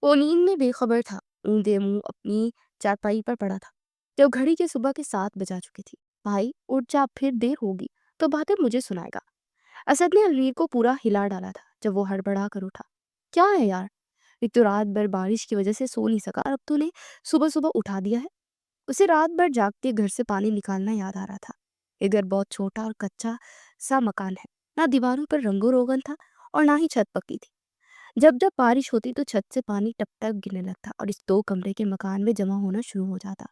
वो नींद में बेखबर था, ऊंधे मुंह अपनी चारपाई पर पड़ा था। जब घड़ी के सुबह के 7 बजा चुकी थी। भाई उठ जा, फिर देर होगी तो बातें मुझे सुनाएगा। असद ने अलवीर को पूरा हिला डाला था जब वो हड़बड़ा कर उठा। क्या है यार, एक तो रात भर बारिश की वजह से सो नहीं सका और अब तूने सुबह सुबह उठा दिया है। उसे रात भर जागते घर से पानी निकालना याद आ रहा था। ये घर बहुत छोटा और कच्चा सा मकान है। ना दीवारों पर रंगो रोगन था और ना ही छत पक्की थी। जब जब बारिश होती तो छत से पानी टप टप गिरने लगता और इस 2 कमरे के मकान में जमा होना शुरू हो जाता,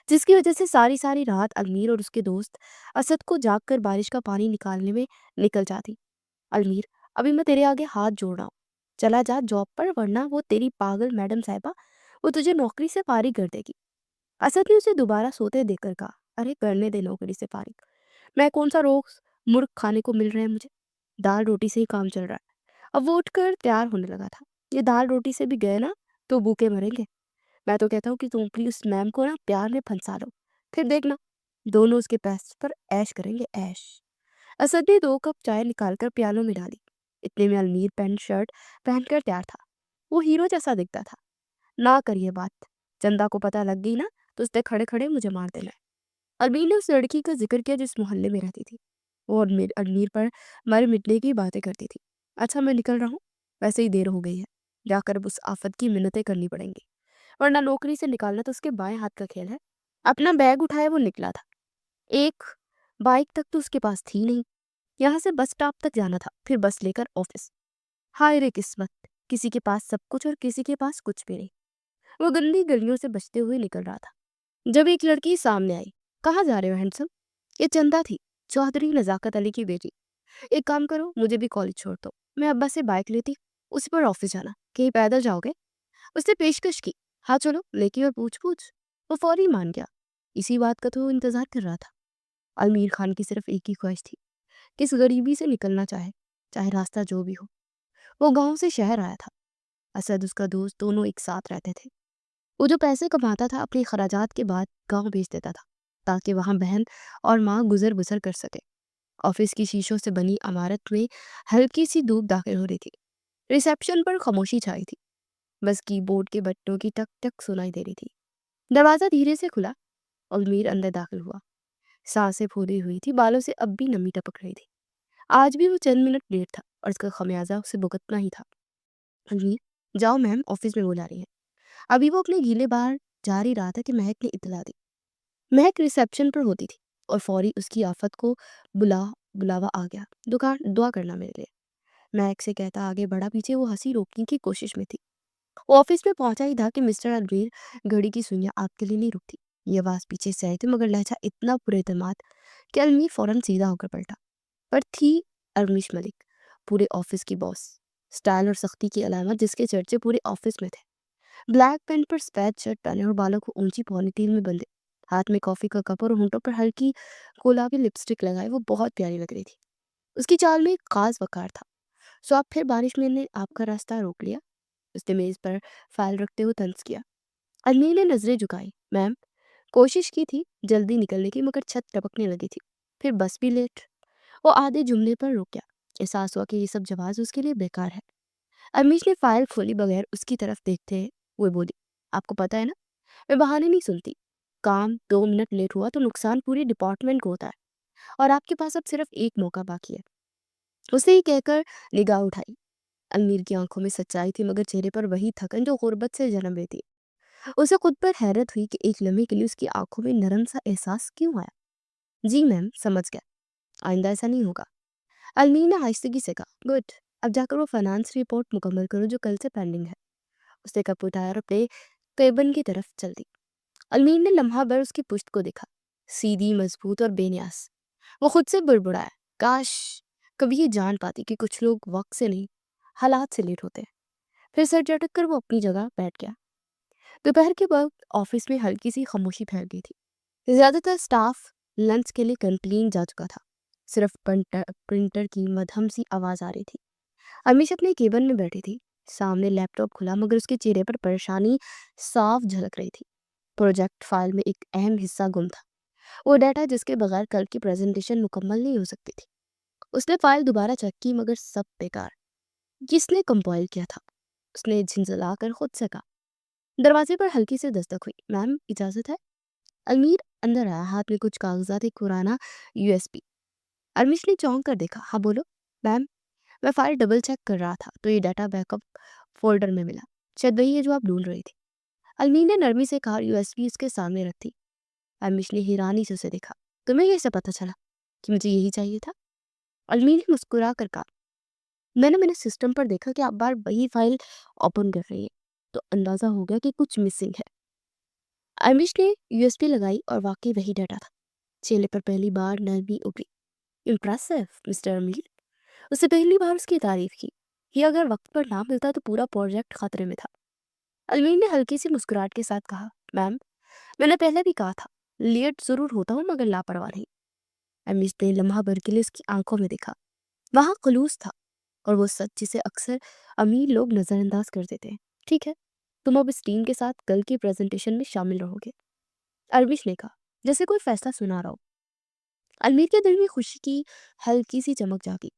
जिसकी वजह से सारी सारी रात अलमीर और उसके दोस्त असद को जागकर बारिश का पानी निकालने में निकल जाती। अलमीर, अभी मैं तेरे आगे हाथ जोड़ रहा हूँ, चला जा जॉब पर, वरना वो तेरी पागल मैडम साहिबा वो तुझे नौकरी से फारिग कर देगी। असद ने उसे दोबारा सोते देकर कहा, अरे करने दे नौकरी से फारिग। मैं कौन सा रोज मुर्ग खाने को मिल रहे हैं मुझे, दाल रोटी से ही काम चल रहा है। अब वो उठकर तैयार होने लगा था। ये दाल रोटी से भी गए ना तो भूखे मरेंगे। मैं तो कहता हूँ कि तुम प्लीज उस मैम को ना प्यार में फंसा लो, फिर देखना दोनों उसके पैसे पर ऐश करेंगे, ऐश। असद ने 2 कप चाय निकालकर प्यालो में डाली। इतने में अलमीर पैंट शर्ट पहनकर तैयार था। वो हीरो जैसा दिखता था। ना करिए बात, चंदा को पता लग गई ना तो उसने खड़े खड़े मुझे मार देना है। अलमीर ने उस लड़की का जिक्र किया जिस मोहल्ले में रहती थी। वो अलमीर अलमीर पर मर मिटने की बातें करती थी। अच्छा मैं निकल रहा हूँ, वैसे ही देर हो गई है। जाकर अब उस आफत की मिन्नतें करनी पड़ेंगी, वरना नौकरी से निकालना तो उसके बाएं हाथ का खेल है। अपना बैग उठाया वो निकला था। एक बाइक तक तो उसके पास थी नहीं। यहाँ से बस स्टॉप तक जाना था, फिर बस लेकर ऑफिस। हाय रे किस्मत, किसी के पास सब कुछ और किसी के पास कुछ भी नहीं। वो गंदी गलियों से बचते हुए निकल रहा था जब एक लड़की सामने आई। कहाँ जा रहे हो हैंडसम? ये चंदा थी, चौधरी नजाकत अली की बेटी। एक काम करो, मुझे भी कॉलेज छोड़ दो, मैं अब्बा से बाइक लेती, उसी पर ऑफिस जाना। कहीं पैदल जाओगे? उसने पेशकश की। हाँ चलो, लेकिन और पूछ पूछ। वो फौरी मान गया। इसी बात का तो वो इंतजार कर रहा था। अलमीर खान की सिर्फ एक ही ख्वाहिश थी, किस गरीबी से निकलना चाहे, चाहे रास्ता जो भी हो। वो गांव से शहर आया था। असद उसका दोस्त दोनों एक साथ रहते थे। वो जो पैसे कमाता था अपने खराजात के बाद गांव भेज देता था, ताकि वहां बहन और माँ गुजर बसर कर सके। ऑफिस की शीशों से बनी इमारत में हल्की सी धूप दाखिल हो रही थी। रिसेप्शन पर खामोशी छाई थी, बस कीबोर्ड के बटनों की टक टक सुनाई दे रही थी। दरवाजा धीरे से खुला। उलमीर अंदर दाखिल हुआ। सांसें फूली हुई थी, बालों से अब भी नमी टपक रही थी। आज भी वो चंद मिनट लेट था और इसका खमियाजा उसे भुगतना ही था। उलमीर, जाओ मैम ऑफिस में बुला रही है। अभी वो अपने गीले बाहर जा ही रहा था कि महक ने इतला दी। महक रिसेप्शन पर होती थी और फौरी उसकी आफत को बुला बुलावा आ गया। दुकान दुआ करना मेरे लिए, महक से कहता आगे बढ़ा। पीछे वो हंसी रोकने की कोशिश में थी। वो ऑफिस में पहुंचा ही था कि मिस्टर अलवीर, घड़ी की सुइयां आपके लिए नहीं रुकती। ये आवाज पीछे से आई थी, मगर लहजा इतना पुरएतमाद कि अलमीर फौरन सीधा होकर पलटा। पर थी अरमिश मलिक, पूरे ऑफिस की बॉस। स्टाइल और सख्ती की अलामत जिसके चर्चे पूरे ऑफिस में थे। ब्लैक पैंट पर सफेद शर्ट पहने और बालों को ऊंची पॉनीटेल में बंधे, हाथ में कॉफी का कप और होंठों पर हल्की गुलाबी लिपस्टिक लगाए, वो बहुत प्यारी लग रही थी। उसकी चाल में एक खास वकार था। सो आप फिर बारिश में ने आपका रास्ता रोक लिया? उसने मेज पर फाइल रखते हुए तंज किया। अनमी ने नजरें झुकाई। मैम, कोशिश की थी जल्दी निकलने की, मगर छत टपकने लगी थी, फिर बस भी लेट। वो आधे जुमले पर रुक गया। एहसास हुआ कि ये सब जवाब उसके लिए बेकार है। अमीश ने फाइल खोली बगैर उसकी तरफ देखते हुए बोली, आपको पता है ना, मैं बहाने नहीं सुनती। काम 2 मिनट लेट हुआ तो नुकसान पूरे डिपार्टमेंट को होता है, और आपके पास अब सिर्फ एक मौका बाकी है। उसे ही कहकर निगाह उठाई। अमीर की आंखों में सच्चाई थी, मगर चेहरे पर वही थकन जो गुर्बत से जन्म लेती है। उसे खुद पर हैरत हुई कि एक लम्हे के लिए उसकी आंखों में नरम सा एहसास क्यों आया। जी मैम, समझ गया, आइंदा ऐसा नहीं होगा। अलमीर ने आहिस्तगी से कहा। गुड, अब जाकर वो फाइनेंस रिपोर्ट मुकम्मल करो जो कल से पेंडिंग है। उसने कप उठाया और अपने केबिन की तरफ चल दी। अलमीर ने लम्हा भर उसकी पुश्त को देखा, सीधी मजबूत और बेनियाज। वो खुद से बुड़बुड़ाया, काश कभी ये जान पाती कि कुछ लोग वक्त से नहीं, हालात से लेट होते हैं। फिर सर झटक कर वो अपनी जगह बैठ गया। दोपहर के वक्त ऑफिस में हल्की सी खामोशी फैल गई थी। ज्यादातर स्टाफ लंच के लिए कैंटीन जा चुका था। सिर्फ प्रिंटर की मधम सी आवाज आ रही थी। अमीश अपने केबिन में बैठी थी। सामने लैपटॉप खुला, मगर उसके चेहरे पर परेशानी साफ झलक रही थी। प्रोजेक्ट फाइल में एक अहम हिस्सा गुम था, वो डाटा जिसके बगैर कल की प्रेजेंटेशन मुकम्मल नहीं हो सकती थी। उसने फाइल दोबारा चेक की, मगर सब बेकार। किसने कंपाइल किया था? उसने झिंझलाकर खुद से कहा। दरवाजे पर हल्की सी दस्तक हुई। मैम, इजाजत है? अलमीर अंदर आया, हाथ में कुछ कागजात, एक पुराना यूएसबी। अरमिश ने चौंक कर देखा। हाँ बोलो। मैम, मैं फाइल डबल चेक कर रहा था तो ये डाटा बैकअप फोल्डर में मिला। शायद वही है जो आप ढूंढ रही थी। अलमीर ने नरमी से कहा। यूएसबी उसके सामने रखी। अरमिश ने हैरानी से उसे देखा। तुम्हें कैसे पता चला कि मुझे यही चाहिए था? अलमीर ने मुस्कुरा कर कहा, मैंने मैंने सिस्टम पर देखा कि आप बार वही फाइल ओपन कर रही है, तो अंदाजा हो गया कि कुछ मिसिंग है। अरमिश ने यूएसबी लगाई और वाकई वही डाटा था। चेहरे पर पहली बार नरमी उभरी। इम्प्रेसिव मिस्टर अमीर। उससे पहली बार उसकी तारीफ की। ये अगर वक्त पर ना मिलता तो पूरा प्रोजेक्ट खतरे में था। अलमीर ने हल्की सी मुस्कुराहट के साथ कहा, मैम, मैंने पहले भी कहा था, लेट जरूर होता हूँ मगर लापरवाह नहीं। अमीश ने लम्हा भर के लिए उसकी आंखों में देखा। वहां खलूस था, और वो सच जिसे अक्सर अमीर लोग नजरअंदाज कर देते हैं। ठीक है, तुम अब इस टीम के साथ कल की प्रेजेंटेशन में शामिल रहोगे, अरविश ने कहा, जैसे कोई फैसला सुना रहा हो। अलमीर के दिल में खुशी की हल्की सी चमक जागी,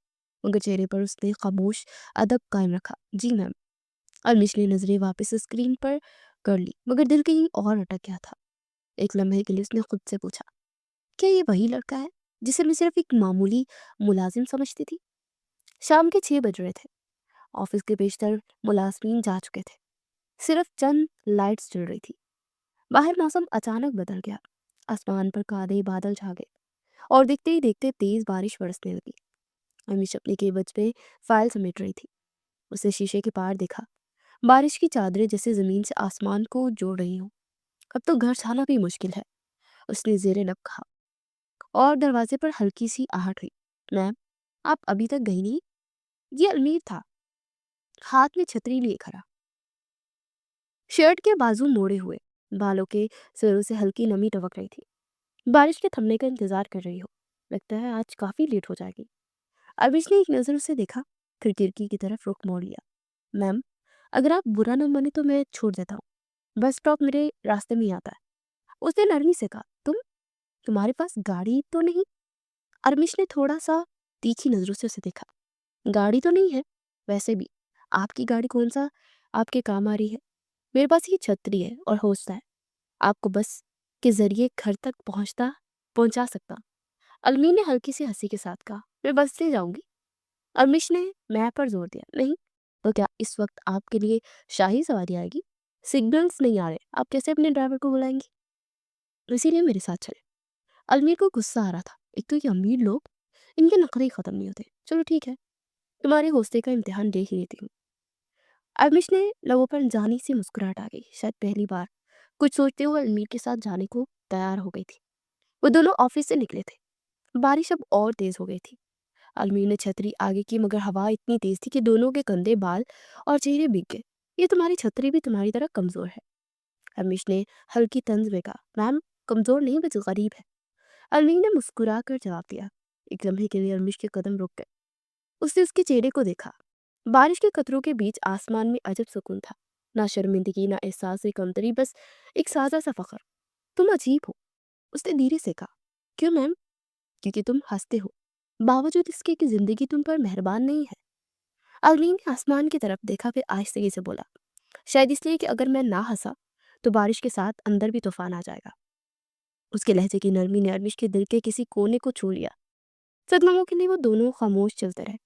मगर चेहरे पर उसने खामोश अदब कायम रखा। जी मैम। अलमिश ने नजरें वापस स्क्रीन पर कर ली, मगर दिल कहीं और अटक गया था। एक लम्हे के लिए उसने खुद से पूछा, क्या ये वही लड़का है जिसे मैं सिर्फ एक मामूली मुलाजिम समझती थी? शाम के 6 बज रहे थे। ऑफिस के बेशतर मुलाजमीन जा चुके थे। सिर्फ चंद लाइट्स जल रही थी। बाहर मौसम अचानक बदल गया। आसमान पर काले बादल छा गए और देखते ही देखते तेज बारिश बरसने लगी। अमीश अपने केबिन में फाइल समेट रही थी। उसे शीशे के पार देखा। बारिश की चादरें जैसे जमीन से आसमान को जोड़ रही हों। अब तो घर जाना भी मुश्किल है, उसने जेरे लब कहा। और दरवाजे पर हल्की सी आहट हुई। मैम, आप अभी तक गई नहीं? ये अलमीर था, हाथ में छतरी लिए खड़ा, शर्ट के बाजू मोड़े हुए, बालों के सिरों से हल्की नमी टपक रही थी। बारिश के थमने का इंतजार कर रही हो। लगता है आज काफी लेट हो जाएगी। अरविश ने एक नजर उसे देखा, फिर खिड़की की तरफ रुख मोड़ लिया। मैम, अगर आप बुरा न माने तो मैं छोड़ देता हूँ। बस स्टॉप मेरे रास्ते में ही आता है। उसने नरमी से कहा, तुम्हारे पास गाड़ी तो नहीं? अरमिश ने थोड़ा सा तीखी नजरों से उसे देखा। गाड़ी तो नहीं है, वैसे भी आपकी गाड़ी कौन सा आपके काम आ रही है? मेरे पास ये छतरी है और हौसला है, आपको बस के जरिए घर तक पहुंचा सकता। अलमी ने हल्की सी हंसी के साथ कहा, मैं बस से जाऊंगी। अरमिश ने मैं पर जोर दिया, नहीं तो क्या इस वक्त आपके लिए शाही सवारी आएगी? सिग्नल्स नहीं आ रहे, आप कैसे अपने ड्राइवर को बुलाएंगी? इसीलिए मेरे साथ चले। अलमीर को गुस्सा आ रहा था। एक तो ये अमीर लोग, इनके नखरे ही खत्म नहीं होते। चलो ठीक है, तुम्हारे हौसले का इम्तिहान देख ही लेती हूँ। अरमिश ने लबों पर जानी सी मुस्कुराहट आ गई। शायद पहली बार कुछ सोचते हुए अलमीर के साथ जाने को तैयार हो गई थी। वो दोनों ऑफिस से निकले थे। बारिश अब और तेज हो गई थी। अलमीर ने छतरी आगे की, मगर हवा इतनी तेज थी कि दोनों के कंधे, बाल और चेहरे भीग गए। ये तुम्हारी छतरी भी तुम्हारी तरह कमजोर है। अरमिश ने हल्की तंज में कहा, मैम, कमजोर नहीं बस गरीब है। अलमीर ने मुस्कुरा कर जवाब दिया। एक लम्हे के लिए अरमिश के कदम रुक गए। उसने उसके चेहरे को देखा। बारिश के कतरों के बीच आसमान में अजब सुकून था। ना शर्मिंदगी, ना एहसास कमतरी, बस एक साजा सा फख्र। तुम अजीब हो, उसने धीरे से कहा। क्यों मैम? क्योंकि तुम हंसते हो, बावजूद इसके कि जिंदगी तुम पर मेहरबान नहीं है। अलमीर ने आसमान की तरफ देखा, फिर आहिस्ते से बोला, शायद इसलिए कि अगर मैं ना हंसा तो बारिश के साथ अंदर भी तूफान आ जाएगा। उसके लहजे की नरमी ने अरमिश के दिल के किसी कोने को छू लिया। सदमाओं के लिए वो दोनों खामोश चलते रहे।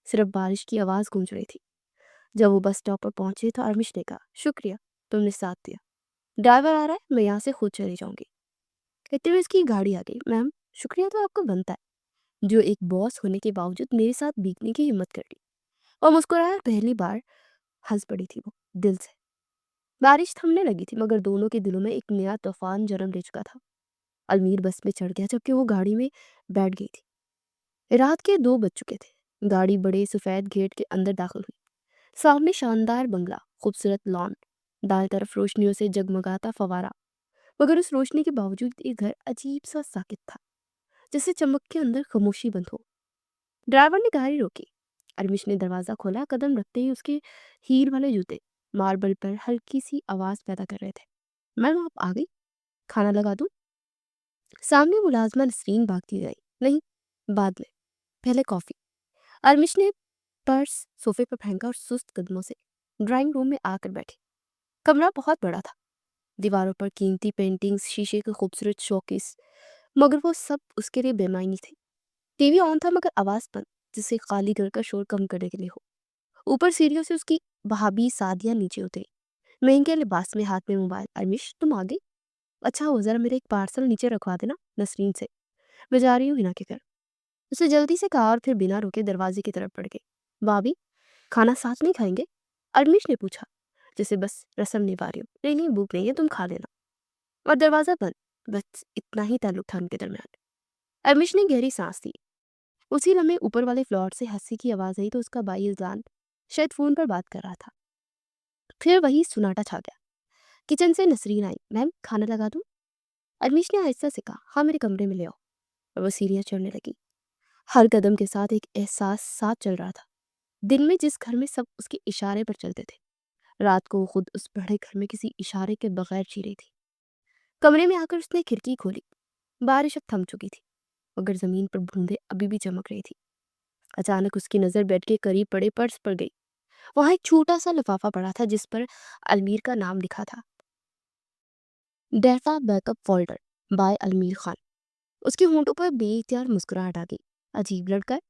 सिर्फ बारिश की आवाज गूंज रही थी। जब वो बस स्टॉप पर पहुंचे तो अरमिश ने कहा, शुक्रिया, तुमने साथ दिया। ड्राइवर आ रहा है, मैं यहाँ से खुद चली जाऊंगी। कहते हुए इसकी गाड़ी आ गई। मैम, शुक्रिया तो आपको बनता है, जो एक बॉस होने के बावजूद मेरे साथ बीतने की हिम्मत कर ली। और मुस्कुराया। पहली बार हंस पड़ी थी वो, दिल से। बारिश थमने लगी थी, मगर दोनों के दिलों में एक नया तूफान जन्म ले चुका था। अलमीर बस में चढ़ गया जबकि वो गाड़ी में बैठ गई थी। रात के 2 बज चुके थे। गाड़ी बड़े सफेद गेट के अंदर दाखिल हुई। सामने शानदार बंगला, खूबसूरत लॉन, दाएं तरफ रोशनियों से जगमगाता फवारा। मगर उस रोशनी के बावजूद ये घर अजीब सा साकित था, जैसे चमक के अंदर खामोशी बंद हो। ड्राइवर ने गाड़ी रोकी। अरमिश ने दरवाजा खोला। कदम रखते ही उसके हील वाले जूते मार्बल पर हल्की सी आवाज पैदा कर रहे थे। मैम, आप आ गई? खाना लगा दूं? सामने मुलाजमा नसरीन भागती गई। नहीं, बाद में, पहले कॉफी। अरमिश ने पर्स सोफे पर फेंका और सुस्त कदमों से ड्राइंग रूम में आकर बैठी। कमरा बहुत बड़ा था। दीवारों पर कीमती पेंटिंग्स, शीशे के खूबसूरत शोकेस, मगर वो सब उसके लिए बेमायनी थे। टीवी ऑन था मगर आवाज बंद, जिसे खाली घर का शोर कम करने के लिए हो। ऊपर सीढ़ियों से उसकी भाभी सादिया नीचे उतरी, महंगे लिबास में, हाथ में मोबाइल। अरमिश, तुम आ गई? अच्छा हो, जरा मेरे एक पार्सल नीचे रखवा देना नसरीन से, मैं जा रही हूँ हिना के घर। उसने जल्दी से कहा और फिर बिना रुके दरवाजे की तरफ बढ़ गई। भाभी, खाना साथ नहीं खाएंगे? अरमिश ने पूछा, जैसे बस रस्म निभा रही हो। नहीं नहीं, भूख नहीं है, तुम खा लेना। और दरवाजा बंद। बस इतना ही ताल्लुक था उनके दरमियान। अरमिश ने गहरी सांस ली। उसी लम्हे ऊपर वाले फ्लोर से हंसी की आवाज आई तो उसका भाई इजलान शायद फोन पर बात कर रहा था। फिर वही सुनाटा छा गया। किचन से नसरीन आई। मैम, खाना लगा दूं? अरमिश ने आहिस्ता से कहा, हाँ मेरे कमरे में ले आओ। और वो सीढ़ियां चढ़ने लगी। हर कदम के साथ एक एहसास साथ चल रहा था। दिन में जिस घर में सब उसके इशारे पर चलते थे, रात को वो खुद उस बड़े घर में किसी इशारे के बगैर जी रही थी। कमरे में आकर उसने खिड़की खोली। बारिश अब थम चुकी थी, मगर जमीन पर बूंदें अभी भी चमक रही थी। अचानक उसकी नजर बेड के करीब पड़े पर्स पर गई। वहां एक छोटा सा लिफाफा पड़ा था जिस पर अलमीर का नाम लिखा था, data backup folder by Almir Khan. उसके होंठों पर बेइख्तियार मुस्कुराहट आ गई। अजीब लड़का है,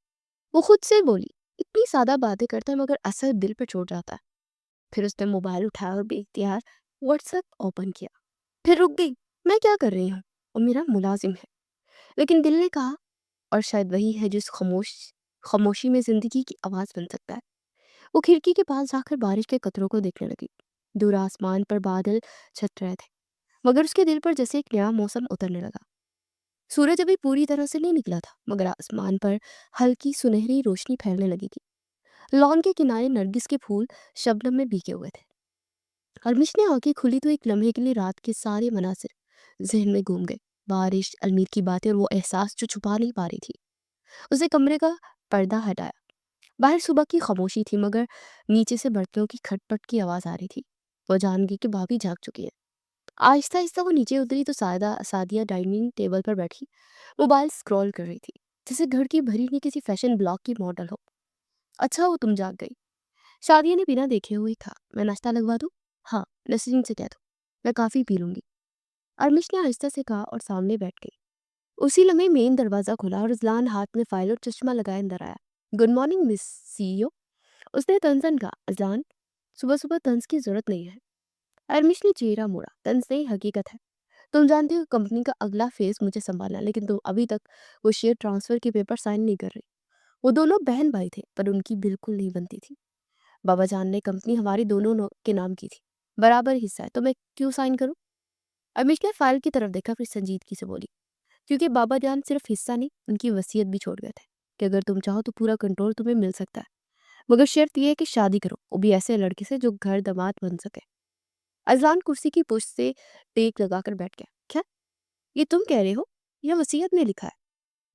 वो खुद से बोली। इतनी सादा बातें करता है मगर असर दिल पर चोट जाता है। फिर उसने मोबाइल उठाया और बेइख्तियार व्हाट्सएप ओपन किया। फिर रुक गई। मैं क्या कर रही हूँ, और मेरा मुलाजिम है। लेकिन दिल ने कहा, और शायद वही है जिस खामोशी में जिंदगी की आवाज बन सकता है। वो खिड़की के पास जाकर बारिश के कतरों को देखने लगी। दूर आसमान पर बादल छट रहे थे, मगर उसके दिल पर जैसे एक नया मौसम उतरने लगा। सूरज अभी पूरी तरह से नहीं निकला था, मगर आसमान पर हल्की सुनहरी रोशनी फैलने लगी थी। लॉन के किनारे नरगिस के फूल शबनम में भीगे हुए थे। अलमिश ने आंखें खुली तो एक लम्हे के लिए रात के सारे मनासिर जहन में घूम गए। बारिश, अलमीर की बातें और वो एहसास जो छुपा नहीं पा रही थी। उसे कमरे का पर्दा हटाया। बाहर सुबह की खामोशी थी, मगर नीचे से बर्तनों की खटपट की आवाज आ रही थी। वो जान गई कि भाभी जाग चुकी है। आहिस्ता आहिस्ता वो नीचे उतरी तो सादिया डाइनिंग टेबल पर बैठी मोबाइल स्क्रॉल कर रही थी, जैसे घर की भरी हुई किसी फैशन ब्लॉग की मॉडल हो। अच्छा हो तुम जाग गई। शादिया ने बिना देखे हुए कहा, मैं नाश्ता लगवा दूं? हाँ, नसरीन से कह दो, मैं काफी पी लूंगी। अरमिश ने आहिस्ता से कहा और सामने बैठ गई। उसी लम्हे मेन दरवाजा खुला और इजलान हाथ में फाइल और चश्मा लगाए अंदर आया। गुड मॉर्निंग मिस सीईओ, उसने तंजन कहा। इजलान, सुबह सुबह तंज की जरूरत नहीं है। अरमिश ने चेहरा मोड़ा। तंज नहीं, हकीकत है। तुम जानती हो कंपनी का अगला फेज मुझे संभालना है, लेकिन तुम अभी तक वो शेयर ट्रांसफर के पेपर साइन नहीं कर रही। वो दोनों बहन भाई थे, पर उनकी बिल्कुल नहीं बनती थी। बाबा जान ने कंपनी हमारी दोनों के नाम की थी, बराबर हिस्सा है, तो मैं क्यों साइन करूं? अमिश ने फाइल की तरफ देखा, फिर संजीदगी से बोली, क्योंकि बाबा जान सिर्फ हिस्सा नहीं, उनकी वसीयत भी छोड़ गए थे कि अगर तुम चाहो तो पूरा कंट्रोल तुम्हें मिल सकता है, मगर शर्त यह है कि शादी करो, वो भी ऐसे लड़के से जो घर दामाद बन सके। अजलान कुर्सी की पुश्त से टेक लगाकर बैठ गया। क्या ये तुम कह रहे हो, यह वसीयत में लिखा है?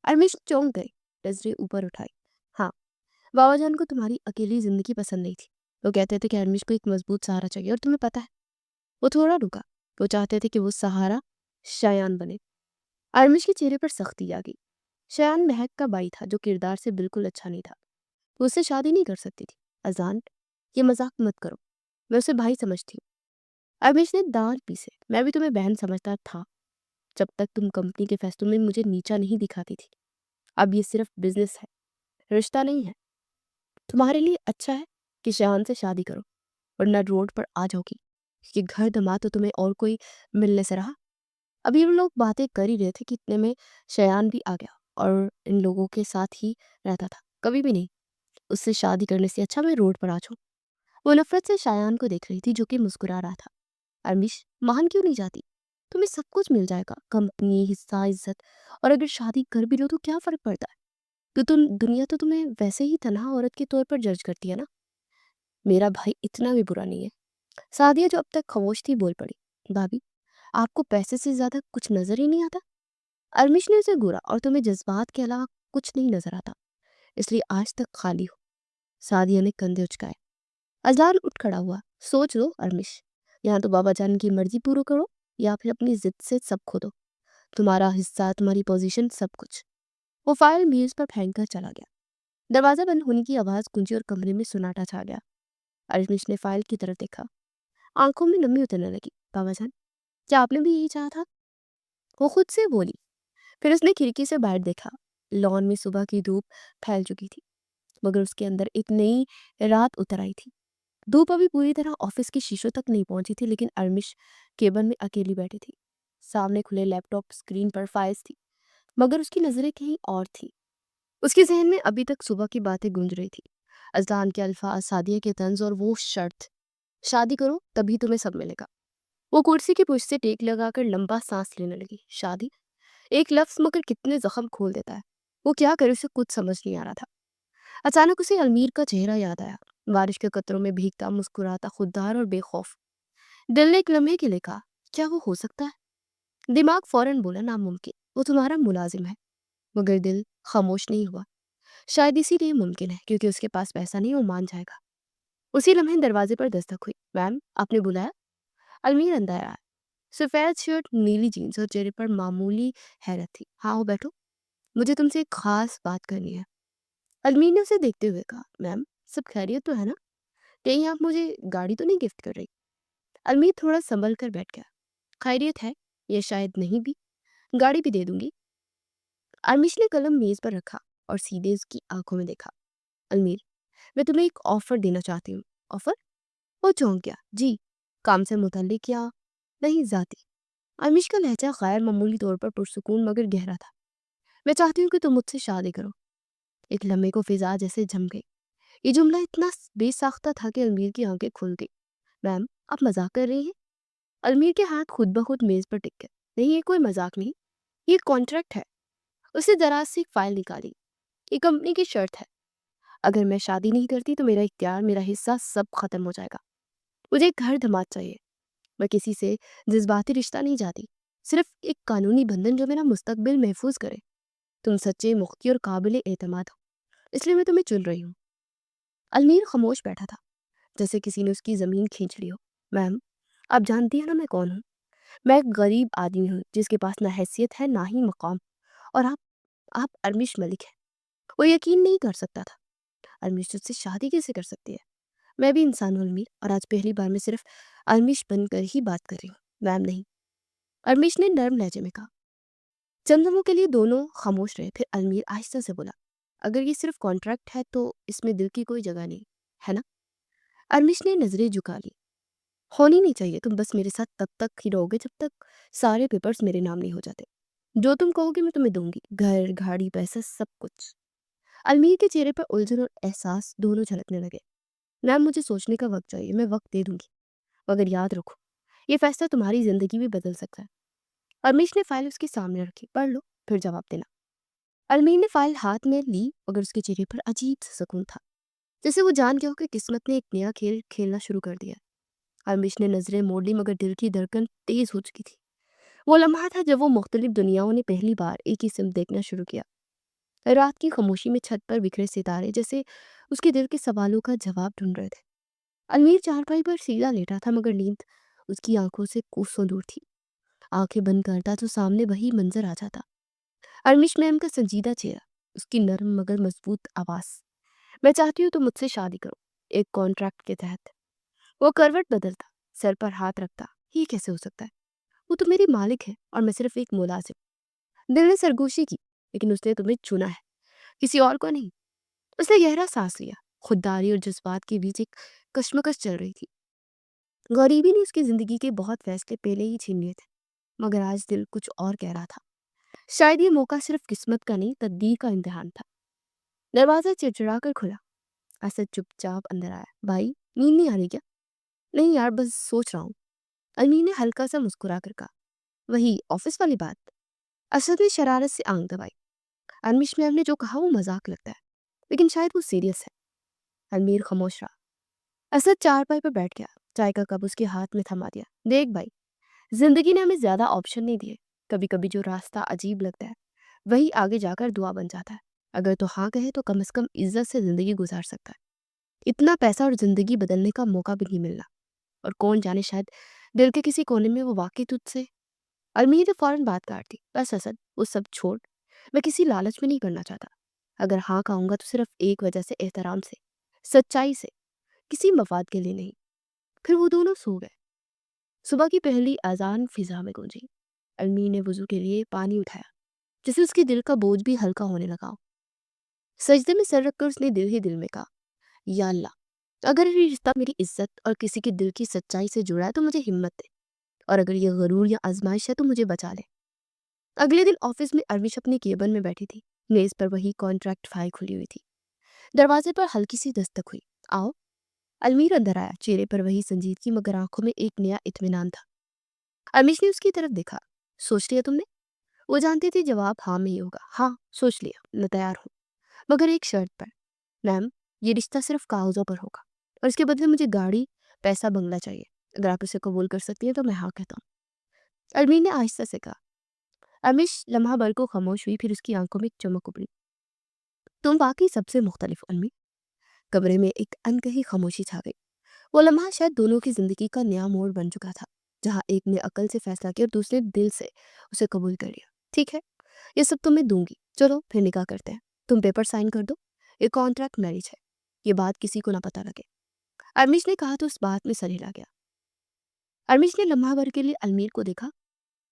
अरमिश चौंक गई, नजरें ऊपर उठाई। हाँ, बाबा जान को तुम्हारी अकेली जिंदगी पसंद नहीं थी। वो कहते थे कि अरमिश को एक मजबूत सहारा चाहिए, और तुम्हें पता है। वो थोड़ा रुका। वो चाहते थे कि वो सहारा शयान बने। अरमिश के चेहरे पर सख्ती आ गई। शयान महक का भाई था जो किरदार से बिल्कुल अच्छा नहीं था। वो उससे शादी नहीं कर सकती थी। अजान, ये मजाक मत करो, मैं उसे भाई समझती हूँ। अरमिश ने दांत पीसे। मैं भी तुम्हें बहन समझता था, जब तक तुम कंपनी के फैसलों में मुझे नीचा नहीं दिखाती थी। अब ये सिर्फ बिजनेस है, रिश्ता नहीं है। तुम्हारे लिए अच्छा है कि शयान से शादी करो, वरना रोड पर आ जाओगी, क्योंकि घर दमा तो तुम्हें और कोई मिलने से रहा। अभी हम लोग बातें कर ही रहे थे कि इतने में शयान भी आ गया, और इन लोगों के साथ ही रहता था। कभी भी नहीं, उससे शादी करने से अच्छा मैं रोड पर आ जाऊं। वो नफरत से शयान को देख रही थी जो कि मुस्कुरा रहा था। अरमिश, मान क्यों नहीं जाती? तुम्हें सब कुछ मिल जाएगा, कंपनी, हिस्सा, इज्जत। और अगर शादी कर भी लो तो क्या फर्क पड़ता है? तो दुनिया तो तुम्हें वैसे ही तनहा औरत के तौर पर जज करती है ना। मेरा भाई इतना भी बुरा नहीं है। सादिया, जो अब तक खामोश थी, बोल पड़ी। भाभी, आपको पैसे से ज्यादा कुछ नजर ही नहीं आता? अरमिश ने उसे घूरा। और तुम्हें जज्बात के अलावा कुछ नहीं नजर आता, इसलिए आज तक खाली हो। सादिया ने कंधे उचकाए। अजलान उठ खड़ा हुआ। सोच लो अरमिश, यहाँ तो बाबा जान की मर्जी पूरी करो, या फिर अपनी जिद से सब खो दो। तुम्हारा हिस्सा, तुम्हारी पोजीशन, सब कुछ। वो फाइल मेज पर फेंक कर चला गया। दरवाजा बंद होने की आवाज गूंजी और कमरे में सुनाटा छा गया। अरविश ने फाइल की तरफ देखा। आंखों में नमी उतरने लगी। बाबा जान, क्या आपने भी यही चाहा था? वो खुद से बोली। फिर उसने खिड़की से बाहर देखा। लॉन में सुबह की धूप फैल चुकी थी, मगर उसके अंदर एक नई रात उतर आई थी। धूप अभी पूरी तरह ऑफिस की शीशों तक नहीं पहुंची थी, लेकिन अरमिश केबिन में अकेली बैठी थी। सामने खुले लैपटॉप स्क्रीन पर फाइल्स थी, मगर उसकी नजरें कहीं और थी। उसके जहन में अभी तक सुबह की बातें गूंज रही थी। अजलान के अल्फाज, सादिया के तंज और वो शर्त, शादी करो तभी तुम्हें सब मिलेगा। वो कुर्सी की पुश से टेक लगाकर लंबा सांस लेने लगी। शादी, एक लफ्ज मगर कितने जख्म खोल देता है। वो क्या करे, उसे कुछ समझ नहीं आ रहा था। अचानक उसे अलमीर का चेहरा याद आया। बारिश के कतरों में भीगता, मुस्कुराता, खुददार और बेखौफ। दिल ने एक लम्हे के लिए कहा, क्या वो हो सकता है? दिमाग फौरन बोला, नामुमकिन, वो तुम्हारा मुलाजिम है। मगर दिल खामोश नहीं हुआ। शायद इसीलिए मुमकिन है, क्योंकि उसके पास पैसा नहीं, वो मान जाएगा। उसी लम्हे दरवाजे पर दस्तक हुई। मैम, आपने बुलाया? अलमीर अंदर आया। सफेद शर्ट, नीली जीन्स और चेहरे पर मामूली हैरत थी। हाँ, हो बैठो, मुझे तुमसे एक खास बात करनी है। अलमीर ने उसे देखते हुए कहा, मैम, सब खैरियत तो है ना? कहीं आप मुझे गाड़ी तो नहीं गिफ्ट कर रही? अलमीर थोड़ा संभल कर बैठ गया। खैरियत है, ये शायद नहीं भी, गाड़ी भी दे दूंगी। अरमिश ने कलम मेज पर रखा और सीधे उसकी आंखों में देखा। अलमीर, मैं तुम्हें एक ऑफर देना चाहती हूँ। ऑफर? वो चौंक गया। जी, काम से मुताल्लिक या नहीं जाती? अरमिश का लहजा गैर मामूली तौर पर पुरसुकून मगर गहरा था। मैं चाहती हूँ कि तुम मुझसे शादी करो। एक लम्हे को फिजा जैसे जम गई। ये जुमला इतना बेसाख्ता था कि अलमीर की आंखें खुल गई। मैम, आप मजाक कर रही हैं? अलमीर के हाथ खुद ब खुद मेज पर टिक गए। नहीं, ये कोई मजाक नहीं, ये कॉन्ट्रैक्ट है। उसने दराज से एक फाइल निकाली। ये कंपनी की शर्त है, अगर मैं शादी नहीं करती तो मेरा इख्तियार, मेरा हिस्सा सब खत्म हो जाएगा। मुझे एक घर धमाद चाहिए। मैं किसी से जज्बाती रिश्ता नहीं चाहती, सिर्फ एक कानूनी बंधन जो मेरा मुस्तकबिल महफूज करे। तुम सच्चे, मुख्ती और काबिल एतमाद हो, इसलिए मैं तुम्हें चुन रही हूँ। अलमीर खामोश बैठा था, जैसे किसी ने उसकी ज़मीन खींच ली हो। मैम, आप जानती हैं ना मैं कौन हूँ? मैं एक गरीब आदमी हूँ जिसके पास ना हैसियत है, ना ही मकाम। और आप अरमिश मलिक हैं। वो यकीन नहीं कर सकता था। अरमिश तुझसे शादी कैसे कर सकती है? मैं भी इंसान हूँ अलमीर, और आज पहली बार मैं सिर्फ अरमिश बनकर ही बात कर रही हूँ, मैम नहीं। अरमिश ने नर्म लहजे में कहा। चंद लम्हों के लिए दोनों खामोश रहे, फिर अलमीर आहिस्ता से बोला, अगर ये सिर्फ कॉन्ट्रैक्ट है तो इसमें दिल की कोई जगह नहीं है ना? अरमिश ने नजरें झुका ली। होनी नहीं चाहिए, तुम बस मेरे साथ तब तक ही रहोगे जब तक सारे पेपर्स मेरे नाम नहीं हो जाते। जो तुम कहोगे मैं तुम्हें दूंगी, घर, गाड़ी, पैसा, सब कुछ। अलमीर के चेहरे पर उलझन और एहसास दोनों झलकने लगे। मैम, मुझे सोचने का वक्त चाहिए, मैं वक्त दे दूंगी, मगर याद रखो, ये फैसला तुम्हारी जिंदगी भी बदल सकता है। अरमीश ने फाइल उसके सामने रखी। पढ़ लो, फिर जवाब देना। अलमीर ने फाइल हाथ में ली, मगर उसके चेहरे पर अजीब सा सुकून था, जैसे वो जान गया हो कि किस्मत ने एक नया खेल खेलना शुरू कर दिया। अरमीश ने नजरें मोड़ ली, मगर दिल की धड़कन तेज हो चुकी थी। वो लम्हा था जब वो मुख्तलिफ दुनियाओं ने पहली बार एक ही सिम देखना शुरू किया। रात की खामोशी में छत पर बिखरे सितारे जैसे उसके दिल के सवालों का जवाब ढूंढ रहे थे। अलमीर चारपाई पर सीधा लेटा था, मगर नींद उसकी आंखों से कोसों दूर थी। आंखें बंद करता तो सामने वही मंजर आ जाता। अरमिश मैम का संजीदा चेहरा, उसकी नरम मगर मजबूत आवाज, मैं चाहती हूँ तुम मुझसे शादी करो, एक कॉन्ट्रैक्ट के तहत। वो करवट बदलता, सर पर हाथ रखता। ये कैसे हो सकता है? वो तो मेरी मालिक है और मैं सिर्फ एक मुलाजिम। दिल ने सरगोशी की, लेकिन उसने तुम्हें चुना है, किसी और को नहीं। उसने गहरा सांस लिया। खुददारी और जज्बात के बीच एक कश्मकश चल रही थी। गरीबी ने उसकी जिंदगी के बहुत फैसले पहले ही छीन लिए थे, मगर आज दिल कुछ और कह रहा था। शायद ये मौका सिर्फ किस्मत का नहीं, तकदीर का इम्तिहान था। दरवाजा चिड़चिड़ा कर खुला। असद चुपचाप अंदर आया। भाई, नींद नहीं आ रही क्या? नहीं यार, बस सोच रहा हूँ। अमीन ने हल्का सा मुस्कुरा कर कहा। वही ऑफिस वाली बात? असद ने शरारत से आंख दबाई। अनमिश मैम ने जो कहा वो मजाक लगता है, लेकिन शायद वो सीरियस है। अनमीर खामोश रहा। असद चारपाई पर बैठ गया, चाय का कप उसके हाथ में थमा दिया। देख भाई, जिंदगी ने हमें ज्यादा ऑप्शन नहीं दिए। कभी कभी जो रास्ता अजीब लगता है वही आगे जाकर दुआ बन जाता है। अगर तो हाँ कहे तो कम से कम इज्जत से जिंदगी गुजार सकता है। इतना पैसा और जिंदगी बदलने का मौका भी नहीं मिलना। और कौन जाने, शायद दिल के किसी कोने में वो वाकई तुझसे। अलमीर ने फौरन बात काट दी। बस असद, वो सब छोड़, मैं किसी लालच में नहीं करना चाहता। अगर हाँ कहूंगा तो सिर्फ एक वजह से, एहतराम से, सच्चाई से। किसी मफाद के लिए नहीं। फिर वो दोनों सो गए। सुबह की पहली अजान फिजा में गूंजी। अलमी ने वजू के लिए पानी उठाया, जैसे उसके दिल का बोझ भी हल्का होने लगा हो। सजदे में सर रखकर उसने दिल ही दिल में कहा, या अल्लाह, अगर ये रिश्ता मेरी इज्जत और किसी के दिल की सच्चाई से जुड़ा है तो मुझे हिम्मत दे, और अगर ये गरूर या आजमाइश है तो मुझे बचा ले। अगले दिन ऑफिस में अरविश अपनी केबिन में बैठी थी। मेज पर वही कॉन्ट्रैक्ट फाइल खुली हुई थी। दरवाजे पर हल्की सी दस्तक हुई। आओ। अलमीर अंदर आया, चेहरे पर वही संजीदगी मगर आंखों में एक नया इत्मीनान था। अरविश ने उसकी तरफ देखा। सोच लिया तुमने? वो जानती थी जवाब हाँ में ही होगा। हाँ, सोच लिया, मैं तैयार हूँ, मगर एक शर्त पर। मैम, ये रिश्ता सिर्फ कागजों पर होगा, और इसके बदले मुझे गाड़ी, पैसा, बंगला चाहिए। अगर आप इसे कबूल कर सकती हैं तो मैं हाँ कहता हूँ। अलमीर ने आहिस्ता से कहा। अमिश लम्हा भर को खामोश हुई, फिर उसकी आंखों में एक चमक उभरी। तुम वाकई सबसे मुख्तलिफ अलमी। कमरे में एक अनकही खामोशी छा गई। वो लम्हा शायद दोनों की जिंदगी का नया मोड़ बन चुका था, जहाँ एक ने अकल से फैसला किया और दूसरे ने दिल से उसे कबूल कर लिया। ठीक है, ये सब तुम्हें दूंगी, चलो फिर निकाह करते हैं। तुम पेपर साइन कर दो, ये कॉन्ट्रैक्ट मैरिज है, ये बात किसी को ना पता लगे। अरमिश ने कहा तो उस बात में सर हिला गया। अरमिश ने लम्हा भर के लिए अलमीर को देखा।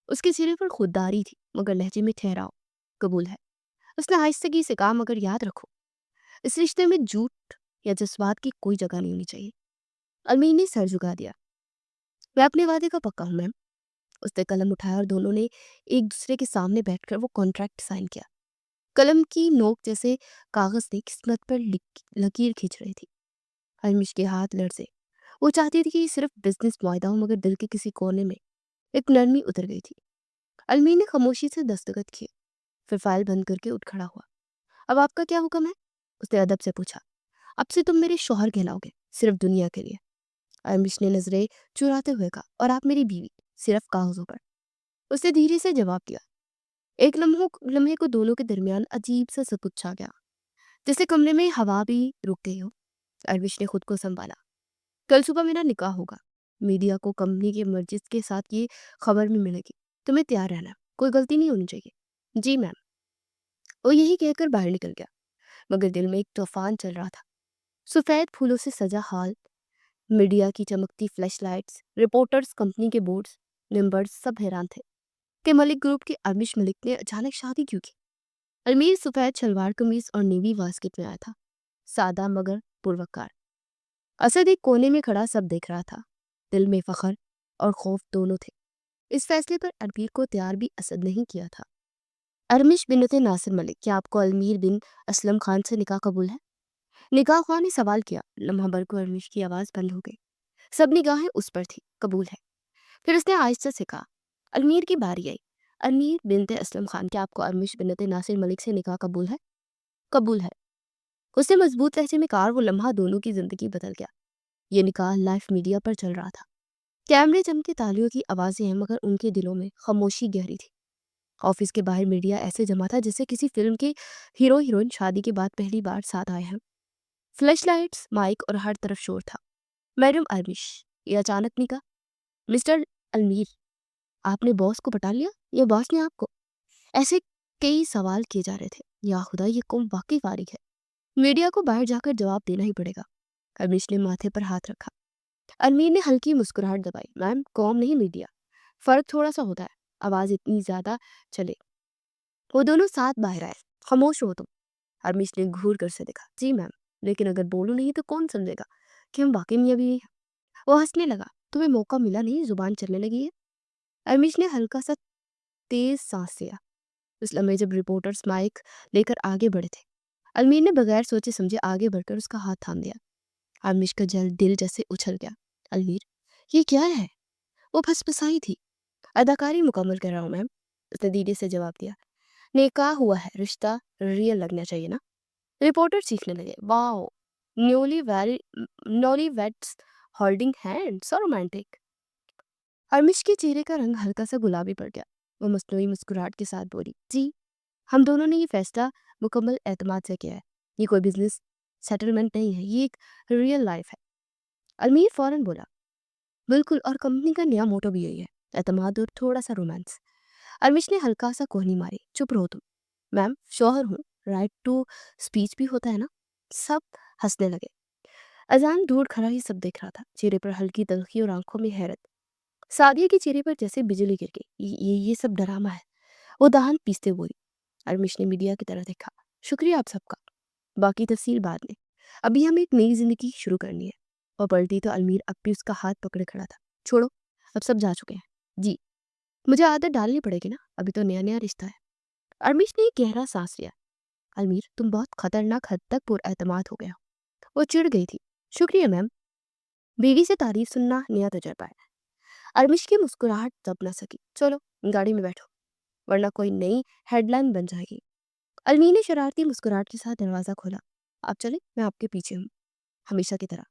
उसके चेहरे पर खुददारी थी, मगर लहजे में ठहराव। कबूल है, उसने आहिस्तगी से कहा, मगर याद रखो, इस रिश्ते में झूठ या जज्बात की कोई जगह नहीं होनी चाहिए। अलमीर ने सर झुका दिया। मैं अपने वादे का पक्का हूँ मैम। उसने कलम उठाया और दोनों ने एक दूसरे के सामने बैठकर वो कॉन्ट्रैक्ट साइन किया। कलम की नोक जैसे कागज ने किस्मत पर लकीर खींच रही थी। हरमिश के हाथ लड़से। वो चाहती थी कि ये सिर्फ बिजनेस मुआहदा हो, मगर दिल के किसी कोने में एक नरमी उतर गई थी। अलमीर ने खामोशी से दस्तखत किए, फिर फाइल बंद करके उठ खड़ा हुआ। अब आपका क्या हुक्म है? उसने अदब से पूछा। अब से तुम मेरे शौहर कहलाओगे, सिर्फ दुनिया के लिए। अरमिश ने नजरें चुराते हुए कहा, और आप मेरी बीवी, सिर्फ कागजों पर। उसने धीरे से जवाब दिया। एक लम्हे को दोनों के दरमियान अजीब सा सकूत छा गया, जैसे कमरे में हवा भी रुक गई हो। अरविश ने खुद को संभाला। कल सुबह मेरा निकाह होगा। मीडिया को कंपनी के मर्जी के साथ ये खबर भी मिलेगी। तुम्हें तैयार रहना, कोई गलती नहीं होनी चाहिए। जी मैम। वो यही कहकर बाहर निकल गया, मगर दिल में एक तूफान चल रहा था। सफेद फूलों से सजा हॉल, मीडिया की चमकती फ्लैश लाइट्स, रिपोर्टर्स, कंपनी के बोर्ड्स, नंबर्स, सब हैरान थे कि मलिक ग्रुप के अरमिश मलिक ने अचानक शादी क्यों की। अलमीर सफेद शलवार कमीज और नीवी वास्केट में आया था, सादा मगर पुरवकार। असद एक कोने में खड़ा सब देख रहा था। दिल में फखर और खौफ दोनों थे। इस फैसले पर अलमीर को तैयार भी असद नहीं किया था। अरमिश बिन्नते नासिर मलिक, क्या आपको अलमीर बिन असलम खान से निकाह कबूल है? निकाह खान ने सवाल किया। लम्हा भर को अरमिश की आवाज बंद हो गई। सब निगाहें उस पर थी। कबूल है। फिर उसने आहिस्ता से कहा। अलमीर की बारी आई। अलमीर बिनते असलम खान, क्या आपको अरमिश बिन्नते नासिर मलिक से निकाह कबूल है? कबूल है, उसने मजबूत लहजे में कहा। वो लम्हा दोनों की जिंदगी बदल गया। ये निकाह लाइव मीडिया पर चल रहा था। कैमरे चमके, तालियों की आवाजें हैं, मगर उनके दिलों में खामोशी गहरी थी। ऑफिस के बाहर मीडिया ऐसे जमा था जैसे किसी फिल्म के हीरो हीरोइन शादी के बाद पहली बार साथ आए हैं। फ्लैश लाइट्स, माइक और हर तरफ शोर था। मैडम अरमिश, ये अचानक निकाह। मिस्टर अलमीर, आपने बॉस को पटा लिया या बॉस ने आपको? ऐसे कई सवाल किए जा रहे थे। या खुदा, ये कौन वाकई फारिग है? मीडिया को बाहर जाकर जवाब देना ही पड़ेगा। अरमिश ने माथे पर हाथ रखा। अलमीर ने हल्की मुस्कुराहट दबाई। मैम, कौम नहीं मीडिया, फर्क थोड़ा सा होता है। आवाज इतनी ज्यादा चले। वो दोनों साथ बाहर आए। खामोश हो तुम। हरमिश ने घूर कर से देखा। जी मैम, लेकिन अगर बोलूं नहीं तो कौन समझेगा कि हम वाकई मियां बीवी हैं। वो हंसने लगा। तुम्हें मौका मिला नहीं, जुबान चलने लगी है। हरमिश ने हल्का सा तेज सांस लिया। उस लम्हे जब रिपोर्टर्स माइक लेकर आगे बढ़े थे, अलमीर ने बगैर सोचे समझे आगे बढ़कर उसका हाथ थाम दिया। हरमिश का दिल जैसे उछल गया। अलमीर, ये क्या है? वो फसफसाई थी। अदाकारी मुकम्मल कर रहा हूँ मैम, उसने धीरे से जवाब दिया। निकाह हुआ है, रिश्ता रियल लगना चाहिए ना। रिपोर्टर चीखने लगे। Wow, newly very newly weds holding hands, so romantic. Harmish के चेहरे का रंग हल्का सा गुलाबी पड़ गया। वो मस्नूई मुस्कुराहट के साथ बोली। जी, हम दोनों ने ये फैसला मुकम्मल एतमाद से किया है। ये कोई बिजनेस सेटलमेंट नहीं है, ये एक रियल लाइफ है। अलमीर फौरन बोला। बिल्कुल, और कंपनी का नया मोटो भी यही है, एतमाद और थोड़ा सा रोमांस। अरमिश ने हल्का सा कोहनी मारी। चुप रहो तुम। मैम, शौहर हूँ, राइट टू स्पीच भी होता है ना। सब हंसने लगे। अजान दूर खड़ा ही सब देख रहा था, चेहरे पर हल्की तलखी और आंखों में हैरत। सादिया के चेहरे पर जैसे बिजली गिर गई। ये सब डरामा है, वो दाहन पीसते बोली। अरमिश ने मीडिया की तरफ देखा। शुक्रिया आप सबका, बाकी तफसील बाद में। अभी हमें एक नई जिंदगी शुरू करनी है। और पलटी तो अलमीर अब भी उसका हाथ पकड़े खड़ा था। छोड़ो, अब सब जा चुके हैं। जी, मुझे आदत डालनी पड़ेगी ना, अभी तो नया नया रिश्ता है। अरमिश ने एक गहरा सांस लिया। अलमीर, तुम बहुत खतरनाक हद तक पुरएतमाद हो गया हो। वो चिढ़ गई थी। शुक्रिया मैम, बीवी से तारीफ सुनना नया तजर्बा है। अरमिश की मुस्कुराहट दब न सकी। चलो गाड़ी में बैठो, वरना कोई नई हेडलाइन बन जाएगी। अलमीर ने शरारती मुस्कुराहट के साथ दरवाजा खोला। आप चले, मैं आपके पीछे हूँ, हमेशा की तरह।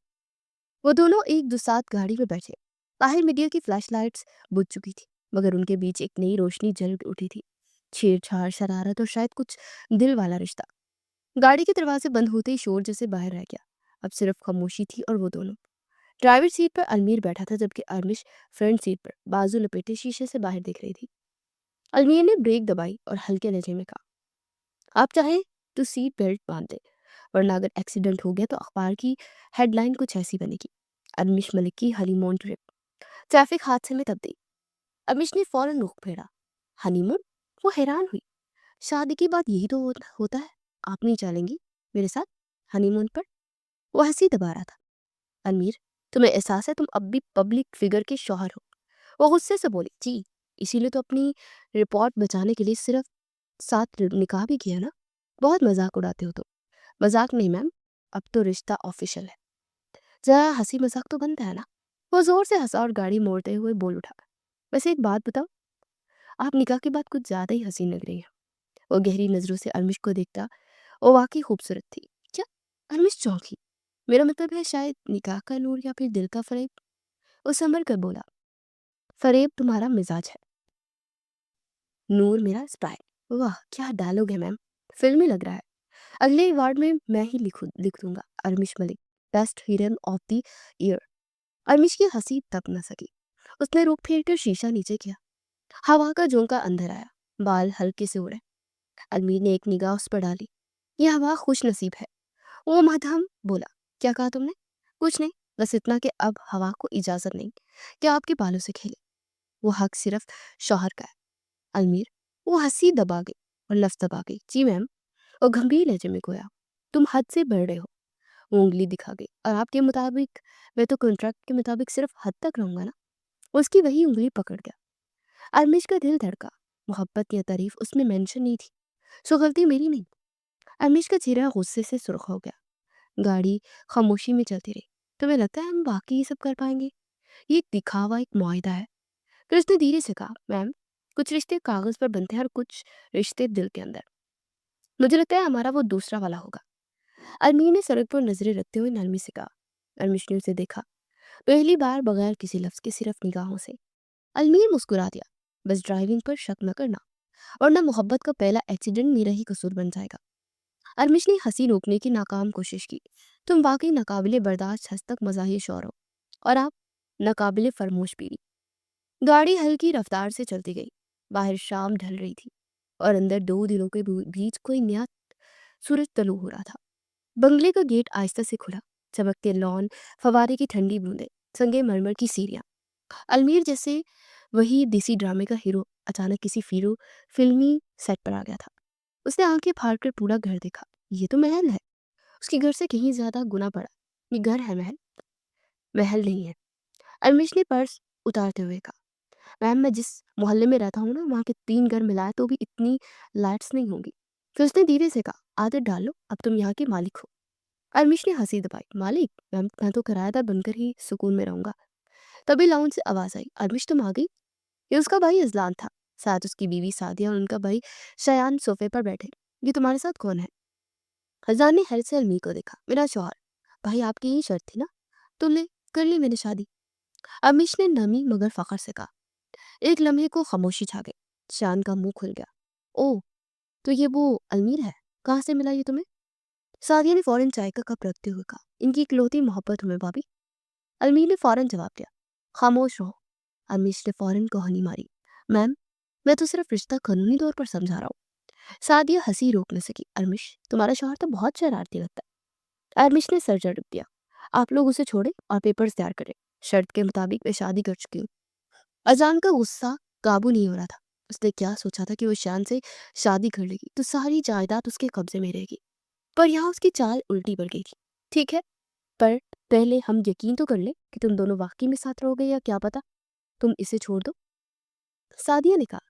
वो दोनों एक दो साथ गाड़ी में बैठे। बाहर मीडिया की फ्लैशलाइट्स बुझ चुकी थी, मगर उनके बीच एक नई रोशनी जल उठी थी। छेड़छाड़, शरारत और शायद कुछ दिल वाला रिश्ता। गाड़ी के दरवाजे बंद होते ही शोर जैसे बाहर रह गया। अब सिर्फ खामोशी थी और वो दोनों। ड्राइवर सीट पर अलमीर बैठा था, जबकि अरमिश फ्रंट सीट पर बाजू लपेटे शीशे से बाहर देख रही थी। अलमीर ने ब्रेक दबाई और हल्के लहजे में कहा, आप चाहे तो सीट बेल्ट बांध दे, वरना अगर एक्सीडेंट हो गया तो अखबार की हेडलाइन कुछ ऐसी बनेगी। अरमिश मलिक की हनीमून ट्रिप ट्रैफिक हादसे में तब्दील। अरमिश ने फौरन रुख फेरा। हनीमून? वो हैरान हुई। शादी की बात यही तो होता है। आप नहीं चलेंगी मेरे साथ हनीमून पर? वो हंसी दबा रहा था। अमीर, तुम्हें एहसास है तुम अब भी पब्लिक फिगर के शौहर हो? वो गुस्से से बोली। जी, इसीलिए तो अपनी रिपोर्ट बचाने के लिए सिर्फ साथ निकाह भी किया ना। बहुत मजाक उड़ाते हो तुम। मजाक नहीं मैम, अब तो रिश्ता ऑफिशियल है। जरा हंसी मजाक तो बनता है ना। वो जोर से हंसा और गाड़ी मोड़ते हुए बोल उठा, वैसे एक बात बताओ, आप निकाह के बाद कुछ ज्यादा ही हसीन लग रही हैं। वो गहरी नजरों से अरमिश को देखता। वो वाकई खूबसूरत थी क्या? अरमिश चौंकी। मेरा मतलब है शायद निकाह का नूर या फिर दिल का फरेब। वो संभल कर बोला, फरेब तुम्हारा मिजाज है, नूर मेरा स्प्राइट। वाह क्या डायलॉग है मैम, फिल्मी लग रहा है। अगले अवार्ड में मैं ही लिख दूंगा, Armish Malik, best heroine of the year. Armish की हंसी तब न सकी। उसने रुख फेर कर शीशा नीचे किया। हवा का झोंका अंदर आया। बाल हल्के से उड़े। अलमीर ने एक निगाह उस पर डाली। यह हवा खुश नसीब है। वो मध्यम बोला, क्या कहा तुमने? कुछ नहीं, बस इतना कि अब हवा को इजाजत नहीं कि आपके बालों से खेले। वो हक सिर्फ शौहर का है। अलमीर, वो हंसी दबा गई और लफ्ज दबा गई। जी मैम। और गंभीर लहजे में गोया, तुम हद से बढ़ रहे हो। वो उंगली दिखा गई। और आपके मुताबिक मैं तो कॉन्ट्रैक्ट के मुताबिक सिर्फ हद तक रहूंगा ना। उसकी वही उंगली पकड़ गया। अलमिश का दिल धड़का। मोहब्बत या तारीफ उसमें मेंशन नहीं थी, सो गलती मेरी नहीं। अलमिश का चेहरा गुस्से से सुर्ख हो गया। गाड़ी खामोशी में चलती रही। तुम्हें लगता है हम बाकी ये सब कर पाएंगे? ये एक दिखावा, एक मुआहदा है। फिर उसने धीरे से कहा, मैम, कुछ रिश्ते कागज पर बनते हैं और कुछ रिश्ते दिल के अंदर। मुझे लगता है हमारा वो दूसरा वाला होगा। अलमीर ने सड़क पर नजरें रखते हुए नरमी से कहा। अलमिश ने उसे देखा, पहली बार बगैर किसी लफ्ज के, सिर्फ निगाहों से। अलमीर मुस्कुरा दिया। बस ड्राइविंग पर शक न करना, वरना मोहब्बत का पहला एक्सीडेंट मेरा ही कसूर बन जाएगा। अरमिश ने हंसी रोकने की नाकाम कोशिश की। तुम वाकई नाकाबिले बर्दाश्त हद तक मजाही शौर हो, और आप नाकाबिले फरमोश पीरी। गाड़ी हल्की रफ्तार से चलती गई। बाहर शाम ढल रही थी और अंदर दो दिलों के बीच कोई नया सूरज तलु हो रहा था। बंगले का गेट आहिस्ता से खुला। चमकते लॉन, फवारे की ठंडी बूंदें, संगमरमर की सीढ़ियां। अलमीर जैसे वही देसी ड्रामे का हीरो अचानक किसी फिल्मी सेट पर आ गया था। उसने आंखें फाड़कर पूरा घर देखा। ये तो महल है, उसके घर से कहीं ज्यादा गुना बड़ा। ये घर है, महल महल नहीं है। अरमिश ने पर्स उतारते हुए कहा, मैम मैं जिस मोहल्ले में रहता हूँ ना, वहाँ के 3 घर मिलाए तो भी इतनी लाइट्स नहीं होंगी। फिर उसने धीरे से कहा, आदत डाल लो, अब तुम यहाँ के मालिक हो। अरमिश ने हंसी दबाई। मालिक? मैम मैं तो किराएदार बनकर ही सुकून में रहूंगा। तभी लाउंज से आवाज आई, अरमिश तुम आ गई। ये उसका भाई अजलान था, साथ उसकी बीवी सादिया और उनका भाई शयान सोफे पर बैठे। ये तुम्हारे साथ कौन है? अजलान ने हैरत से अलमी को देखा। मेरा शौहर। भाई आपकी यही शर्त थी ना, तुमने कर ली मैंने शादी। अमीश ने नमी मगर फखर से कहा। एक लम्हे को खामोशी छा गई। शान का मुंह खुल गया। ओह, तो ये वो अलमीर है, कहाँ से मिला ये तुम्हें? सादिया ने फौरन चाय का कप रखते हुए कहा, इनकी इकलौती मोहब्बत हमें भाभी। अलमीर ने फौरन जवाब दिया, खामोश रहो। अमीश ने फौरन कहानी मारी। मैम मैं तो सिर्फ रिश्ता कानूनी तौर पर समझा रहा हूँ। सादिया हंसी रोक न सकी। अरमिश तुम्हारा शौहर तो बहुत शरारती लगता है। अरमिश ने सर झटक दिया। आप लोग उसे छोड़ें और पेपर्स तैयार करें। शर्त के मुताबिक मैं शादी कर चुकी हूँ। अजान का गुस्सा काबू नहीं हो रहा था। उसने क्या सोचा था कि वो शान से शादी कर लेगी तो सारी जायदाद उसके कब्जे में रहेगी। पर यहाँ उसकी चाल उल्टी पड़ गई थी। ठीक है, पर पहले हम यकीन तो कर ले कि तुम दोनों वाकई में साथ रहोगे या क्या पता तुम इसे छोड़ दो। सादिया ने कहा,